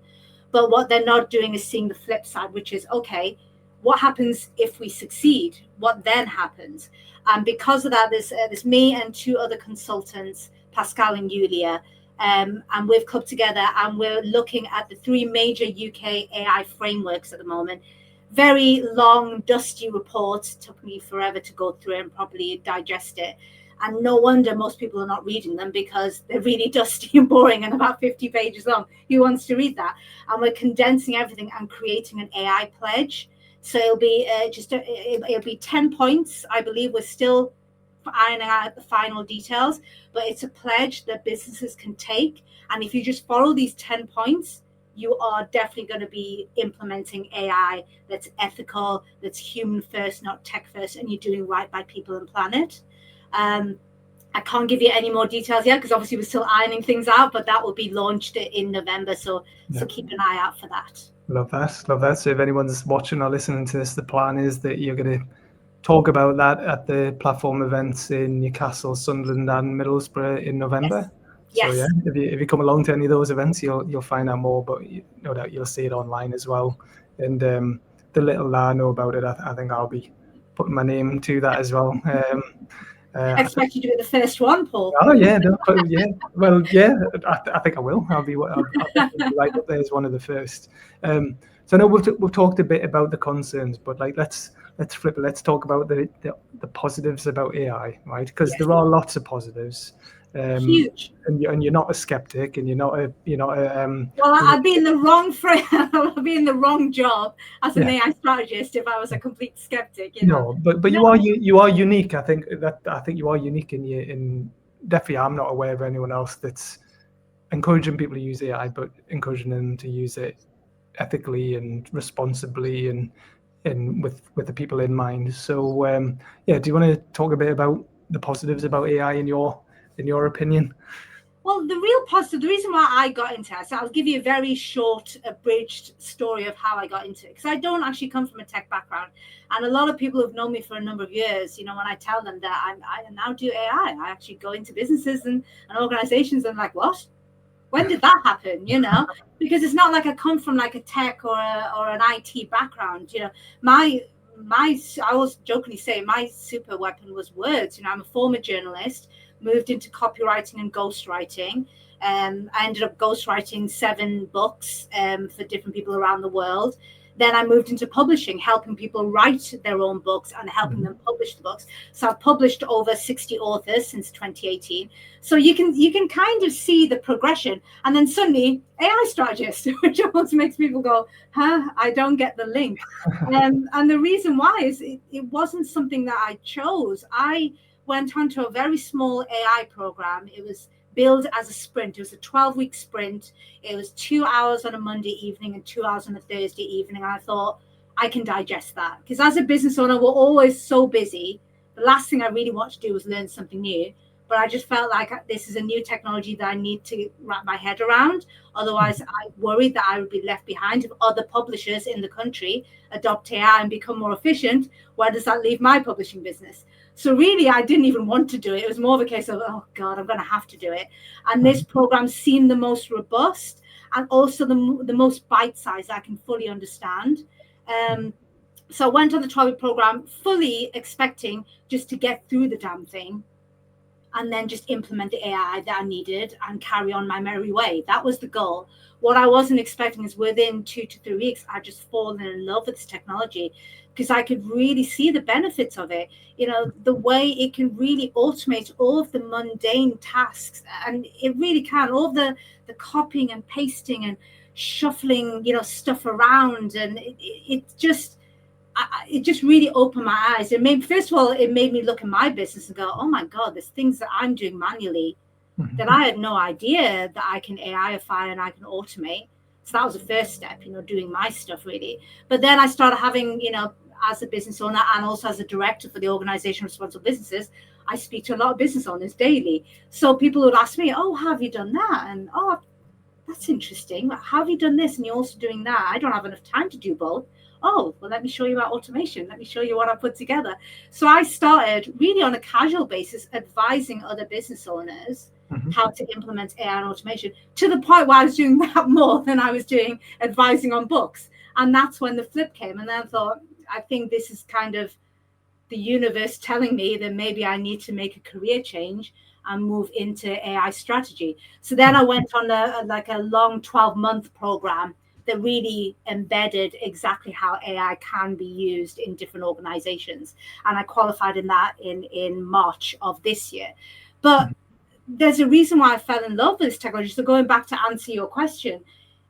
But what they're not doing is seeing the flip side, which is, okay, what happens if we succeed? What then happens? And because of that, there's me and two other consultants, Pascal and Yulia, and we've clubbed together and we're looking at the three major UK AI frameworks at the moment. very long, dusty report. It took me forever to go through it and properly digest it. And no wonder most people are not reading them, because they're really dusty and boring and about 50 pages long. Who wants to read that? And we're condensing everything and creating an AI pledge. So it'll be it'll be 10 points. I believe we're still ironing out the final details, but it's a pledge that businesses can take. And if you just follow these 10 points, you are definitely going to be implementing AI that's ethical, that's human first, not tech first, and you're doing right by people and planet. I can't give you any more details yet, because obviously we're still ironing things out, but that will be launched in November. So keep an eye out for that. Love that. So if anyone's watching or listening to this, the plan is that you're going to talk about that at the platform events in Newcastle, Sunderland, and Middlesbrough in November. Yes. So yeah, if you come along to any of those events, you'll find out more, but no doubt you'll see it online as well. And the little I know about it, I think I'll be putting my name to that as well. I expect you to be the first one, Paul. Oh yeah, no, yeah. Well, yeah, I think I will. I'll be right up there as one of the first. So I know we've talked a bit about the concerns, but like let's flip it. Let's talk about the positives about AI, right? Because there are lots of positives. Huge. And you're not a skeptic, and you're not a well, I'd be in the wrong I'd be in the wrong job as an AI strategist if I was a complete skeptic. No, but you are unique. I think you are unique in definitely. I'm not aware of anyone else that's encouraging people to use AI, but encouraging them to use it ethically and responsibly and with the people in mind. So do you want to talk a bit about the positives about AI in your opinion? Well, the real positive, the reason why I got into it, so I'll give you a very short, abridged story of how I got into it, because I don't actually come from a tech background. And a lot of people who've known me for a number of years, when I tell them that I now do AI, I actually go into businesses and organizations, and like, what? When did that happen? Because it's not like I come from like a tech or an IT background. I always jokingly say my super weapon was words. I'm a former journalist, moved into copywriting and ghostwriting. I ended up ghostwriting 7 books for different people around the world. Then I moved into publishing, helping people write their own books and helping them publish the books. So I've published over 60 authors since 2018. So you can kind of see the progression. And then suddenly AI strategist, which almost makes people go, I don't get the link. And the reason why is it wasn't something that I chose. I went on to a very small AI program. It was billed as a sprint. It was a 12-week sprint. It was 2 hours on a Monday evening and 2 hours on a Thursday evening. And I thought, I can digest that. Because as a business owner, we're always so busy. The last thing I really want to do was learn something new. But I just felt like this is a new technology that I need to wrap my head around. Otherwise, I worried that I would be left behind if other publishers in the country adopt AI and become more efficient. Where does that leave my publishing business? So really, I didn't even want to do it. It was more of a case of, oh, God, I'm going to have to do it. And this program seemed the most robust and also the most bite-sized I can fully understand. So I went on the 12-week program fully expecting just to get through the damn thing and then just implement the AI that I needed and carry on my merry way. That was the goal. What I wasn't expecting is within 2 to 3 weeks, I'd just fallen in love with this technology because I could really see the benefits of it. The way it can really automate all of the mundane tasks, and it really can, all the copying and pasting and shuffling, stuff around. And it just really opened my eyes. First of all, it made me look at my business and go, oh my God, there's things that I'm doing manually that I had no idea that I can AIify and I can automate. So that was the first step, doing my stuff really. But then I started having, as a business owner and also as a director for the Organization Responsible Businesses, I speak to a lot of business owners daily. So people would ask me, oh, how have you done that? And, oh, that's interesting. How have you done this? And you're also doing that. I don't have enough time to do both. Oh, well, let me show you about automation. Let me show you what I put together. So I started really on a casual basis advising other business owners how to implement AI and automation, to the point where I was doing that more than I was doing advising on books. And that's when the flip came. And then I thought, I think this is kind of the universe telling me that maybe I need to make a career change and move into AI strategy. So then I went on a long 12-month program that really embedded exactly how AI can be used in different organizations. And I qualified in that in March of this year. But there's a reason why I fell in love with this technology. So going back to answer your question,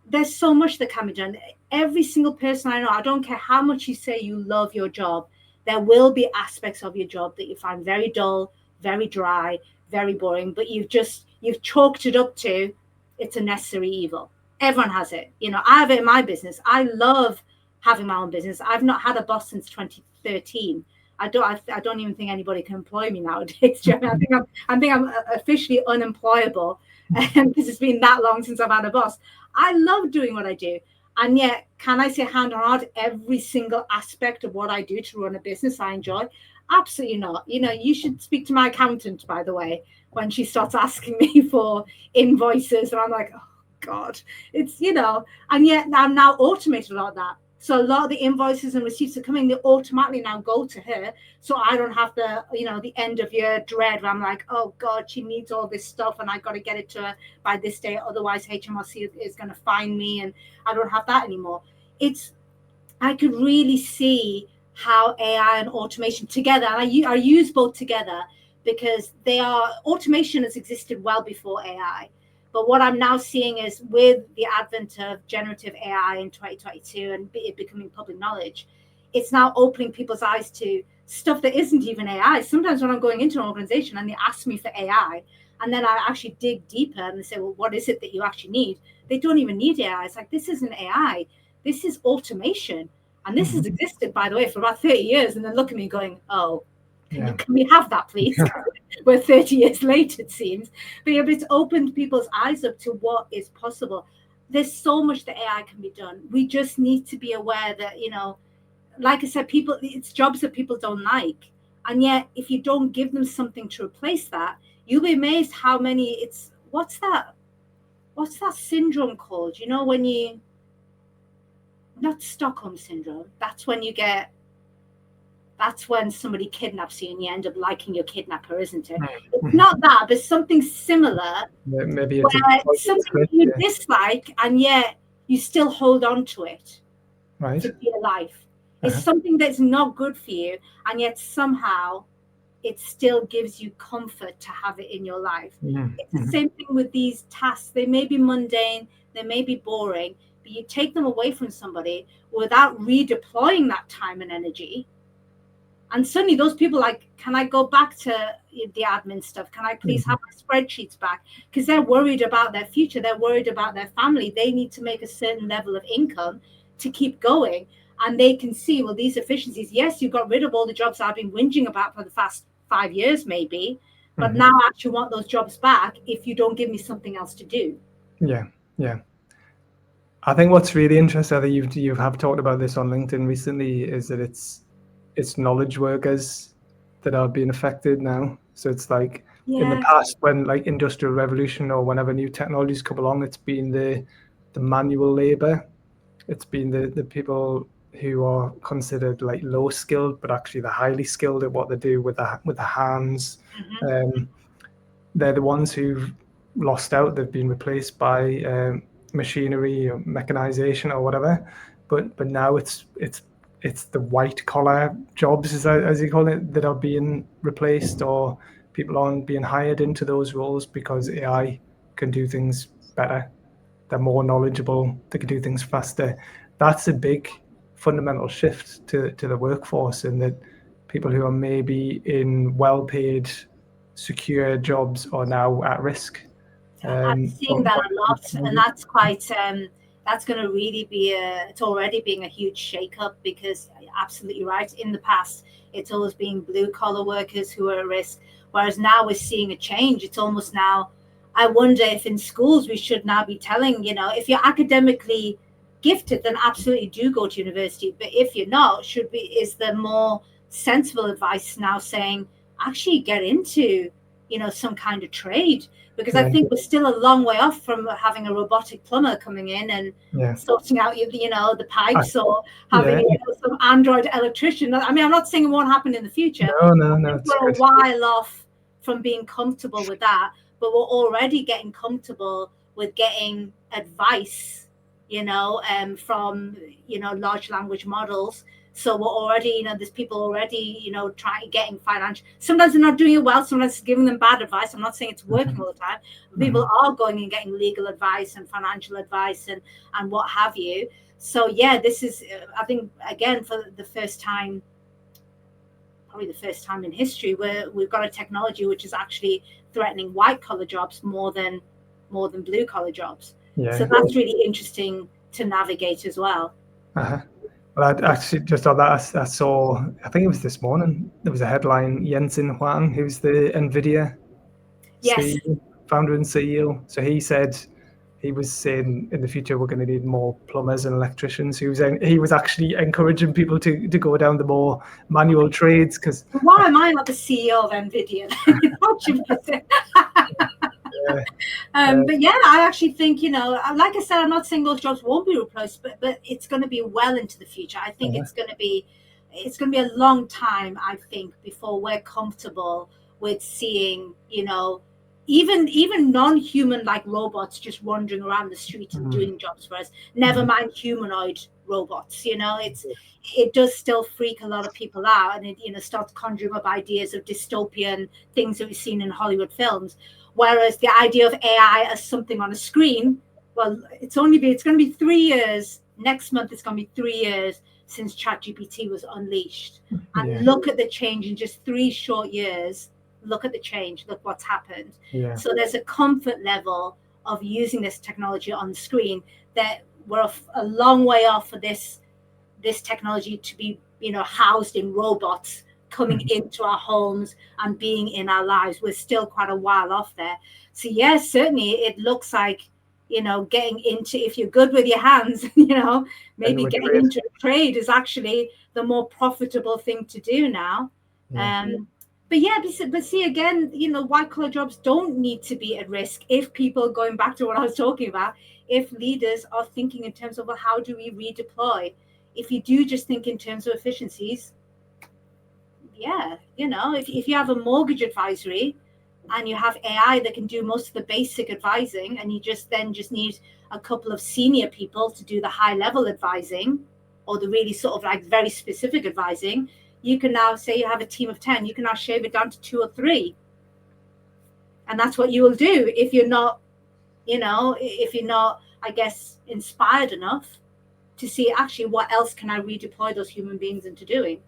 there's so much that can be done. Every single person I know, I don't care how much you say you love your job, there will be aspects of your job that you find very dull, very dry, very boring, but you've chalked it up to it's a necessary evil. Everyone has it. I have it in my business. I love having my own business. I've not had a boss since 2013. I don't even think anybody can employ me nowadays. I think I'm officially unemployable because it's been that long since I've had a boss. I love doing what I do. And yet, can I say hand on heart, every single aspect of what I do to run a business I enjoy? Absolutely not. You should speak to my accountant, by the way, when she starts asking me for invoices. And I'm like, oh, God, it's, and yet I'm now automated a lot of that. So a lot of the invoices and receipts are coming, they automatically now go to her. So I don't have the end of year dread where I'm like, oh God, she needs all this stuff and I got to get it to her by this day. Otherwise HMRC is going to fine me, and I don't have that anymore. I could really see how AI and automation together, and I use both together because automation has existed well before AI. But what I'm now seeing is with the advent of generative AI in 2022 and it becoming public knowledge, it's now opening people's eyes to stuff that isn't even AI. Sometimes when I'm going into an organization and they ask me for AI, and then I actually dig deeper and they say, well, what is it that you actually need? They don't even need AI. It's like, this isn't AI. This is automation. And this has existed, by the way, for about 30 years. And then look at me going, oh, can we have that, please? We're 30 years late, it seems. But it's opened people's eyes up to what is possible. There's so much that AI can be done. We just need to be aware that, like I said, it's jobs that people don't like. And yet, if you don't give them something to replace that, you'll be amazed how many what's that syndrome called? When not Stockholm syndrome. That's when somebody kidnaps you and you end up liking your kidnapper, isn't it? It's not that, but something similar. Maybe it's something you dislike and yet you still hold on to it for dear life. It's something that's not good for you, and yet somehow it still gives you comfort to have it in your life. It's the same thing with these tasks. They may be mundane, they may be boring, but you take them away from somebody without redeploying that time and energy. And suddenly those people like, can I go back to the admin stuff? Can I please have my spreadsheets back? Because they're worried about their future. They're worried about their family. They need to make a certain level of income to keep going. And they can see, well, these efficiencies, yes, you got rid of all the jobs I've been whinging about for the past 5 years, maybe. But now I actually want those jobs back if you don't give me something else to do. Yeah. I think what's really interesting, that you have talked about this on LinkedIn recently, is that it's knowledge workers that are being affected now. So it's like in the past, when like industrial revolution or whenever new technologies come along, it's been the manual labor. It's been the people who are considered like low skilled, but actually they're highly skilled at what they do with the hands. They're the ones who've lost out. They've been replaced by machinery or mechanization or whatever. But now it's the white collar jobs, as you call it, that are being replaced, or people aren't being hired into those roles because AI can do things better. They're more knowledgeable. They can do things faster. That's a big fundamental shift to the workforce, and that people who are maybe in well-paid, secure jobs are now at risk. I'm seeing that a lot, and that's quite. That's going to really be it's already being a huge shake-up, because you're absolutely right. In the past, it's always been blue-collar workers who are at risk, whereas now we're seeing a change. It's almost now, I wonder if in schools we should now be telling, if you're academically gifted, then absolutely do go to university. But if you're not, is there more sensible advice now saying, actually get into, some kind of trade? Because I think we're still a long way off from having a robotic plumber coming in and sorting out, the pipes, or having some Android electrician. I mean, I'm not saying it won't happen in the future. No. We're a while off from being comfortable with that, but we're already getting comfortable with getting advice, from large language models. So we're already, there's people already, getting financial. Sometimes they're not doing it well. Sometimes it's giving them bad advice. I'm not saying it's working all the time. People are going and getting legal advice and financial advice and what have you. So yeah, this is, I think, again, for the first time, probably the first time in history, where we've got a technology which is actually threatening white collar jobs more than blue collar jobs. Yeah. So that's really interesting to navigate as well. Well, I actually just on that, I saw, I think it was this morning, there was a headline, Jensen Huang, who's the NVIDIA CEO, founder and CEO. So he was saying in the future we're going to need more plumbers and electricians. He was actually encouraging people to go down the more manual trades. Because why am I not the CEO of NVIDIA? But yeah, I actually think, like I said, I'm not saying those jobs won't be replaced, but it's going to be well into the future. I think it's going to be a long time, I think, before we're comfortable with seeing, even non-human like robots just wandering around the street and doing jobs for us. Never mind humanoid robots. It does still freak a lot of people out, and it starts conjuring up ideas of dystopian things that we've seen in Hollywood films. Whereas the idea of AI as something on a screen, well, it's going to be 3 years. Next month, it's going to be 3 years since ChatGPT was unleashed. And look at the change in just 3 short years. Look at the change. Look what's happened. Yeah. So there's a comfort level of using this technology on the screen that we're a long way off for this technology to be, housed in robots coming into our homes and being in our lives. We're still quite a while off there. So yes, certainly it looks like, getting into, if you're good with your hands, maybe getting into a trade is actually the more profitable thing to do now. But see again, white collar jobs don't need to be at risk if people, going back to what I was talking about, if leaders are thinking in terms of, well, how do we redeploy? If you do just think in terms of efficiencies, if you have a mortgage advisory and you have AI that can do most of the basic advising, and you just need a couple of senior people to do the high level advising or the really sort of like very specific advising, you can now say you have a team of 10, you can now shave it down to 2 or 3. And that's what you will do if you're not, I guess, inspired enough to see actually what else can I redeploy those human beings into doing.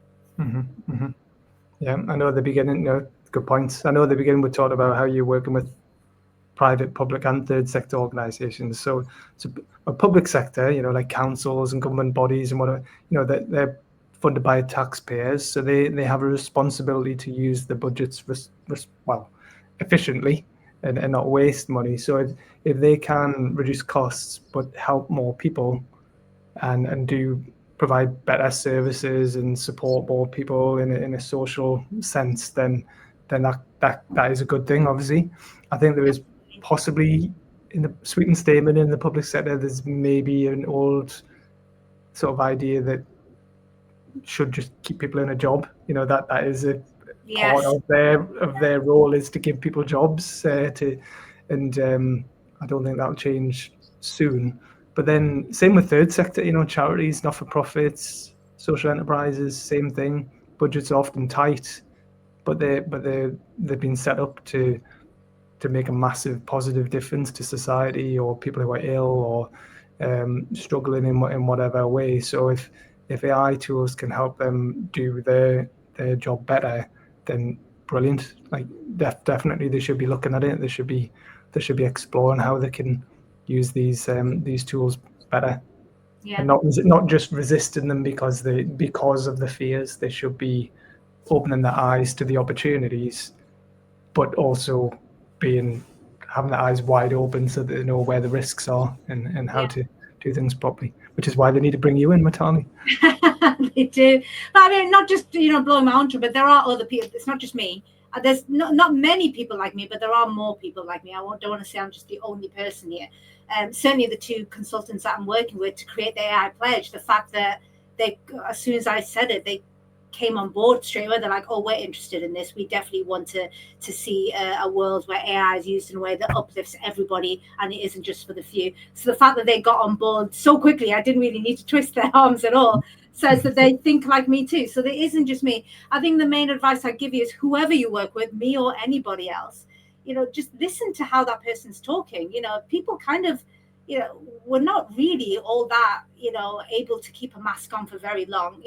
Yeah, I know at the beginning, good points. I know at the beginning we talked about how you're working with private, public and third sector organizations. So a public sector, like councils and government bodies and whatever, they're funded by taxpayers. So they have a responsibility to use the budgets efficiently and not waste money. So if they can reduce costs but help more people and do provide better services and support more people in a social sense, then that is a good thing. Obviously, I think there is possibly in the Sweeten statement in the public sector, there's maybe an old sort of idea that should just keep people in a job. That is a part of their role is to give people jobs. I don't think that'll change soon. But then same with third sector, charities, not-for-profits, social enterprises, same thing. Budgets are often tight, but they've been set up to make a massive positive difference to society or people who are ill or struggling in whatever way. So if AI tools can help them do their job better, then brilliant. Like definitely they should be looking at it. They should be exploring how they can use these tools better, and not just resisting them because of the fears. They should be opening their eyes to the opportunities, but also having their eyes wide open so that they know where the risks are and how to do things properly. Which is why they need to bring you in, Mitali. They do. But I mean, not just blowing my own trumpet, but there are other people. It's not just me. There's not many people like me, but there are more people like me. Don't want to say I'm just the only person here. Certainly the 2 consultants that I'm working with to create the AI pledge, the fact that they, as soon as I said it, they came on board straight away. They're like, oh, we're interested in this. We definitely want to see a world where AI is used in a way that uplifts everybody and it isn't just for the few. So the fact that they got on board so quickly, I didn't really need to twist their arms at all, says that they think like me too. So there isn't just me. I think the main advice I give you is whoever you work with, me or anybody else, just listen to how that person's talking. People kind of, we're not really all that, able to keep a mask on for very long.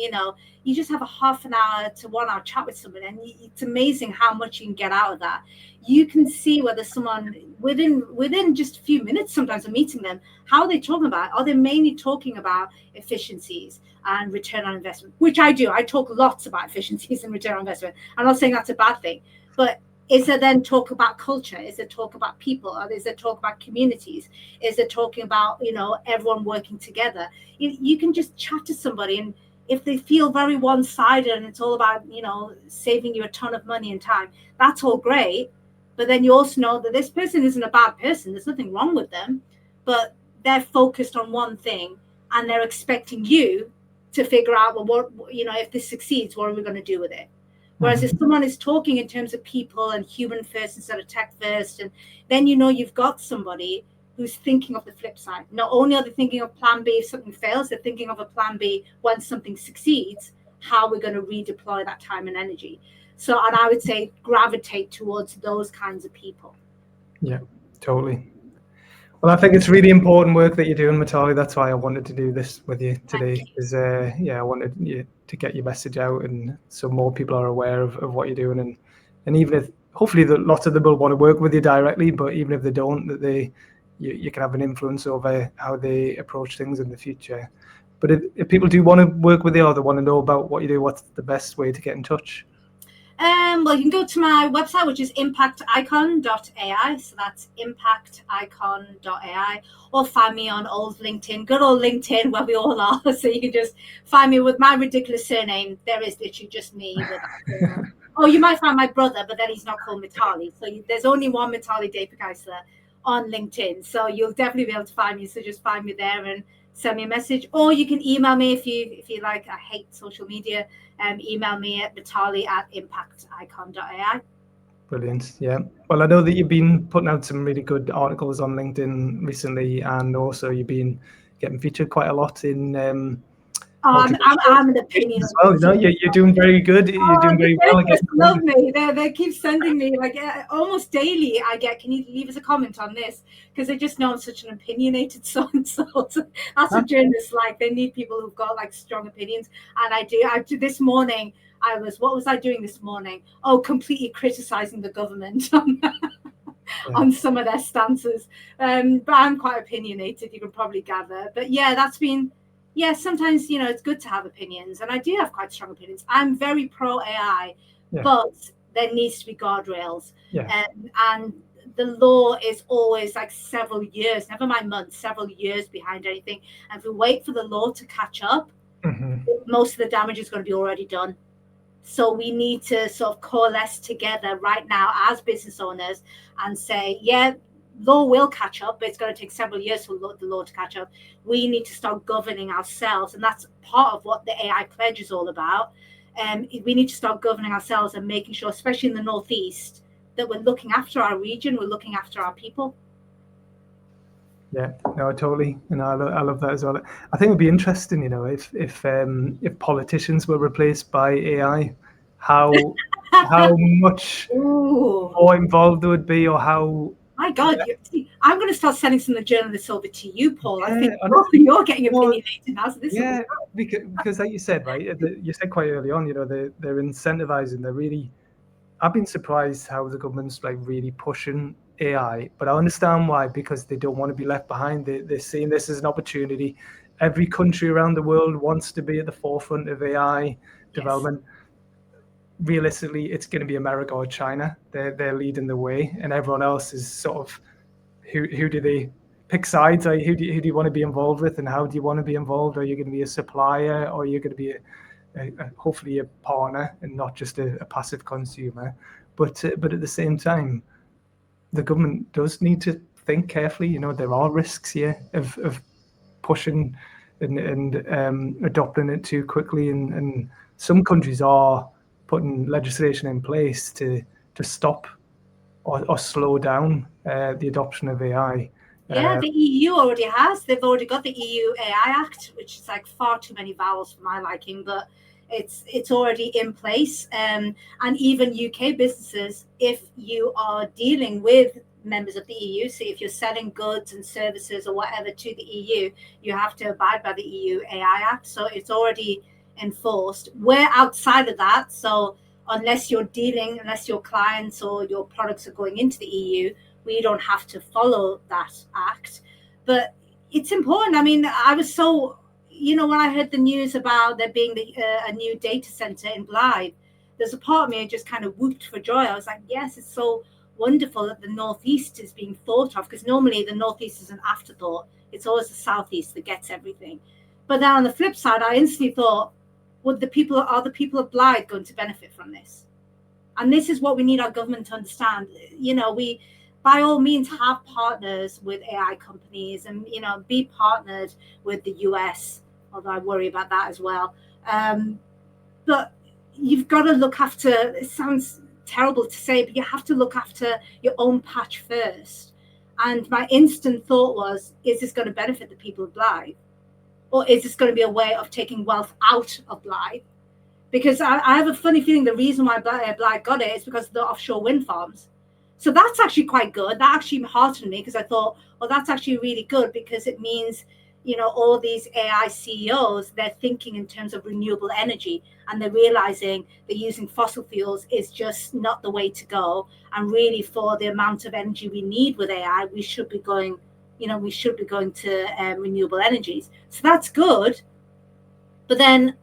You just have a half an hour to 1 hour chat with someone, and it's amazing how much you can get out of that. You can see whether someone within just a few minutes, sometimes of meeting them, how they're talking about. Are they mainly talking about efficiencies and return on investment, which I do. I talk lots about efficiencies and return on investment. I'm not saying that's a bad thing, but is there then talk about culture? Is there talk about people? Or is there talk about communities? Is there talking about, everyone working together? You can just chat to somebody, and if they feel very one-sided and it's all about, saving you a ton of money and time, that's all great. But then you also know that this person isn't a bad person. There's nothing wrong with them, but they're focused on one thing and they're expecting you to figure out, well, what, if this succeeds, what are we going to do with it? Whereas if someone is talking in terms of people and human first instead of tech first, and then you've got somebody who's thinking of the flip side. Not only are they thinking of plan B if something fails, they're thinking of a plan B when something succeeds, how we're going to redeploy that time and energy. So, and I would say gravitate towards those kinds of people. Yeah, totally. Well, I think it's really important work that you're doing, Mitali. That's why I wanted to do this with you today. Because I wanted you to get your message out, and so more people are aware of what you're doing, and even if hopefully lots of them will want to work with you directly, but even if they don't, that you can have an influence over how they approach things in the future. But if people do want to work with you or they want to know about what you do, what's the best way to get in touch? Well, you can go to my website, which is impacticon.ai. So that's impacticon.ai, or find me on old LinkedIn, good old LinkedIn, where we all are. So you can just find me with my ridiculous surname. There is literally just me. Oh, you might find my brother, but then he's not called Mitali. So there's only one Mitali Deepakeisler on LinkedIn. So you'll definitely be able to find me. So just find me there and send me a message, or you can email me if you like. I hate social media. Email me at mitali@impacticon.ai. Brilliant. Yeah. Well, I know that you've been putting out some really good articles on LinkedIn recently, and also you've been getting featured quite a lot in. I'm an opinion as well. No, you're doing very good. You're doing very well. They love me. They keep sending me almost daily. I get, can you leave us a comment on this? Because they just know I'm such an opinionated so-and-so. That's what journalists like. They need people who've got strong opinions, and I do. This morning, what was I doing this morning? Oh, completely criticizing the government on some of their stances. But I'm quite opinionated, you can probably gather. But yeah, that's been. Yeah, sometimes, it's good to have opinions, and I do have quite strong opinions. I'm very pro AI, but there needs to be guardrails. And the law is always several years, never mind months, several years behind anything. And if we wait for the law to catch up, most of the damage is going to be already done. So we need to sort of coalesce together right now as business owners and say, law will catch up, but it's going to take several years for the law to catch up. We need to start governing ourselves, and that's part of what the AI pledge is all about. We need to start governing ourselves and making sure, especially in the Northeast, that we're looking after our region, we're looking after our people. Yeah, no, totally. I love that as well. I think it would be interesting, if politicians were replaced by AI, how much more involved they would be, or how. My God, I'm going to start sending some of the journalists over to you, Paul. I think you're getting opinionated now. So this because like you said, right? You said quite early on, they're incentivizing. I've been surprised how the government's really pushing AI, but I understand why, because they don't want to be left behind. They're seeing this as an opportunity. Every country around the world wants to be at the forefront of AI development. Realistically, it's going to be America or China. They're leading the way, and everyone else is sort of who do they pick sides? Who do you want to be involved with, and how do you want to be involved? Are you going to be a supplier, or are you going to be hopefully a partner and not just a passive consumer? But at the same time, the government does need to think carefully. There are risks here of pushing and adopting it too quickly. And some countries are putting legislation in place to stop or slow down the adoption of AI. Yeah, the EU already has. They've already got the EU AI Act, which is like far too many vowels for my liking, but it's already in place. And even UK businesses, if you are dealing with members of the EU, so if you're selling goods and services or whatever to the EU, you have to abide by the EU AI Act. So it's already enforced. We're outside of that. So unless your clients or your products are going into the EU, we don't have to follow that act. But it's important. I mean, I was so, when I heard the news about there being a new data center in Blythe, there's a part of me that just kind of whooped for joy. I was like, yes, it's so wonderful that the Northeast is being thought of, because normally the Northeast is an afterthought. It's always the Southeast that gets everything. But then on the flip side, I instantly thought, are the people of Blythe going to benefit from this? And this is what we need our government to understand. We, by all means, have partners with AI companies and, be partnered with the US, although I worry about that as well. But you've got to look after, it sounds terrible to say, but you have to look after your own patch first. And my instant thought was, is this going to benefit the people of Blythe? Or is this going to be a way of taking wealth out of Blythe? Because I have a funny feeling the reason why Blythe got it is because of the offshore wind farms. So that's actually quite good. That actually heartened me, because I thought, well, that's actually really good, because it means, all these AI CEOs, they're thinking in terms of renewable energy, and they're realizing that using fossil fuels is just not the way to go. And really, for the amount of energy we need with AI, we should be going to renewable energies. So that's good. But then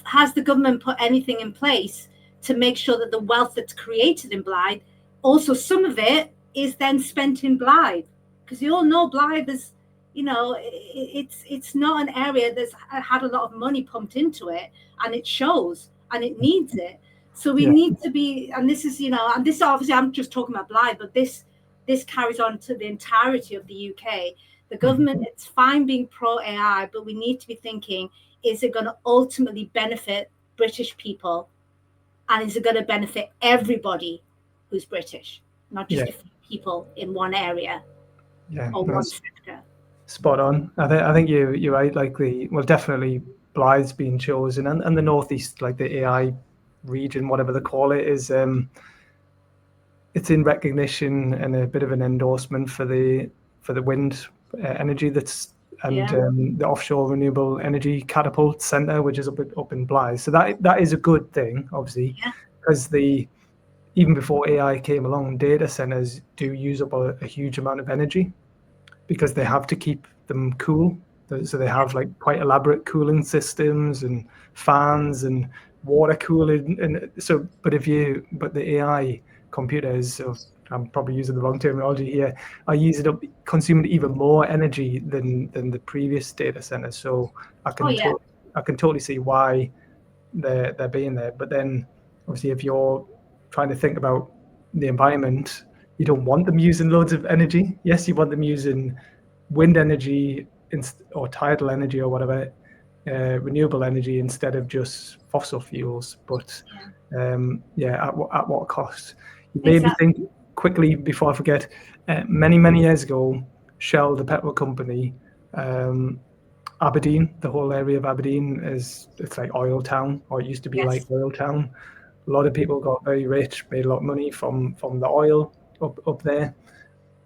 has the government put anything in place to make sure that the wealth that's created in Blythe, also some of it is then spent in Blythe? Because you all know Blythe is, it's not an area that's had a lot of money pumped into it, and it shows, and it needs it. So we need to be, and this is, and this obviously I'm just talking about Blythe, but this carries on to the entirety of the UK. The government, it's fine being pro AI, but we need to be thinking, is it going to ultimately benefit British people? And is it going to benefit everybody who's British, not just a few people in one area or one sector? Spot on. I think you're right. Like definitely Blythe's been chosen, and the Northeast, like the AI region, whatever they call it, is it's in recognition and a bit of an endorsement for the wind energy that's the offshore renewable energy catapult center, which is up in Blythe. So that is a good thing, obviously, because even before AI came along, data centers do use up a huge amount of energy, because they have to keep them cool. So they have like quite elaborate cooling systems and fans and water cooling. And so, but the AI computers, so I'm probably using the wrong terminology here, are consuming even more energy than the previous data centers. So I can totally see why they're being there. But then obviously, if you're trying to think about the environment, you don't want them using loads of energy. Yes, you want them using wind energy or tidal energy or whatever, renewable energy instead of just fossil fuels. But at what cost? You maybe think quickly before I forget. Many years ago, Shell, the petrol company, Aberdeen, the whole area of Aberdeen it's like oil town, or it used to be like oil town. A lot of people got very rich, made a lot of money from the oil up there.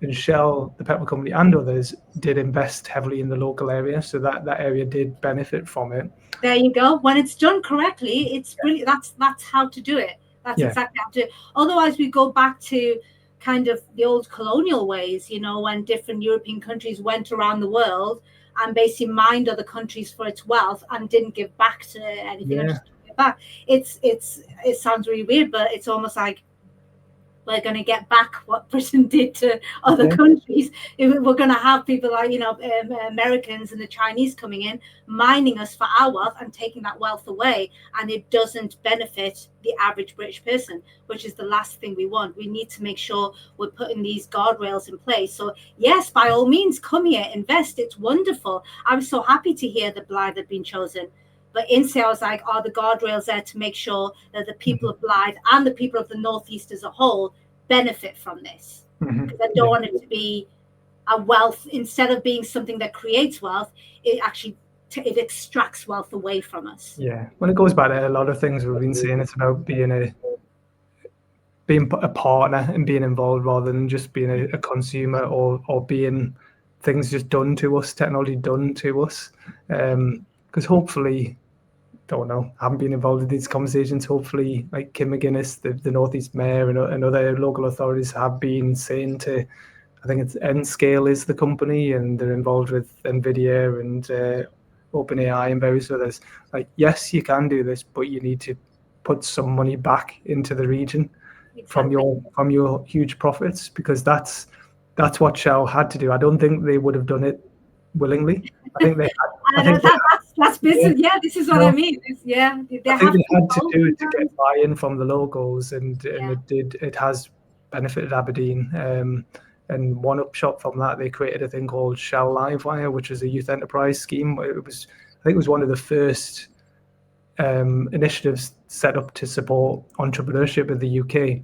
And Shell, the petrol company, and others did invest heavily in the local area, so that area did benefit from it. There you go. When it's done correctly, it's brilliant. That's how to do it. That's exactly how to do it. Otherwise, we go back to kind of the old colonial ways, when different European countries went around the world and basically mined other countries for its wealth and didn't give back to anything. Just give back. It sounds really weird, but it's almost like we're going to get back what Britain did to other countries. We're going to have people like, Americans and the Chinese coming in, mining us for our wealth and taking that wealth away. And it doesn't benefit the average British person, which is the last thing we want. We need to make sure we're putting these guardrails in place. So yes, by all means, come here, invest. It's wonderful. I was so happy to hear that Blythe had been chosen. But in I was like, are the guardrails there to make sure that the people of Blythe and the people of the Northeast as a whole benefit from this? Because I don't want it to be a wealth, instead of being something that creates wealth, it actually it extracts wealth away from us. Yeah, when it goes back to a lot of things we've been saying, it's about being a partner and being involved rather than just being a consumer or being things just done to us, technology done to us. Because hopefully, don't know, I haven't been involved in these conversations. Hopefully, like Kim McGuinness, the Northeast Mayor, and other local authorities have been saying to, I think it's Nscale is the company, and they're involved with NVIDIA and OpenAI and various others. Like, yes, you can do this, but you need to put some money back into the region from your huge profits, because that's what Shell had to do. I don't think they would have done it willingly. I think they that's business. Yeah, this is what I mean. I think they had to do it to get buy-in from the locals, and it has benefited Aberdeen. And one upshot from that, they created a thing called Shell Livewire, which is a youth enterprise scheme. I think it was one of the first initiatives set up to support entrepreneurship in the UK.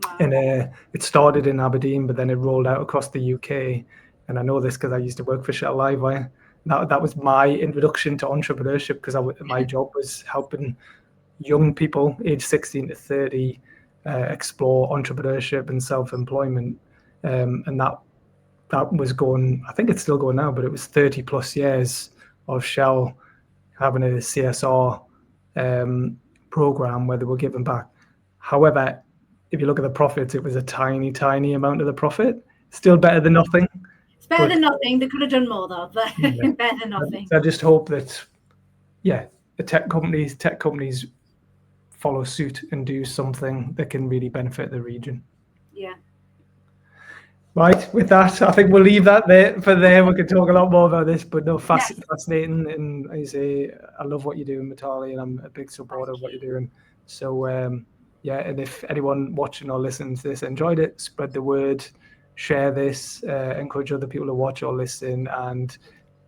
Wow. And it started in Aberdeen, but then it rolled out across the UK. And I know this because I used to work for Shell Livewire. That was my introduction to entrepreneurship, because my job was helping young people aged 16 to 30 explore entrepreneurship and self-employment. And that was going, I think it's still going now, but it was 30 plus years of Shell having a CSR program where they were giving back. However, if you look at the profits, it was a tiny, tiny amount of the profit. Still better than nothing. It's better than nothing. They could have done more though, but better than nothing. So I just hope that, the tech companies follow suit and do something that can really benefit the region. Yeah. Right, with that, I think we'll leave that there. We can talk a lot more about this, but no, fascinating. And I say, I love what you're doing, Mitali, and I'm a big supporter of what you're doing. So, and if anyone watching or listening to this enjoyed it, spread the word, share this, encourage other people to watch or listen, and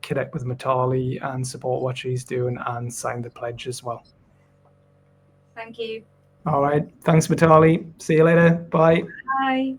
connect with Mitali and support what she's doing, and sign the pledge as well. Thank you. All right. Thanks, Mitali. See you later. Bye. Bye.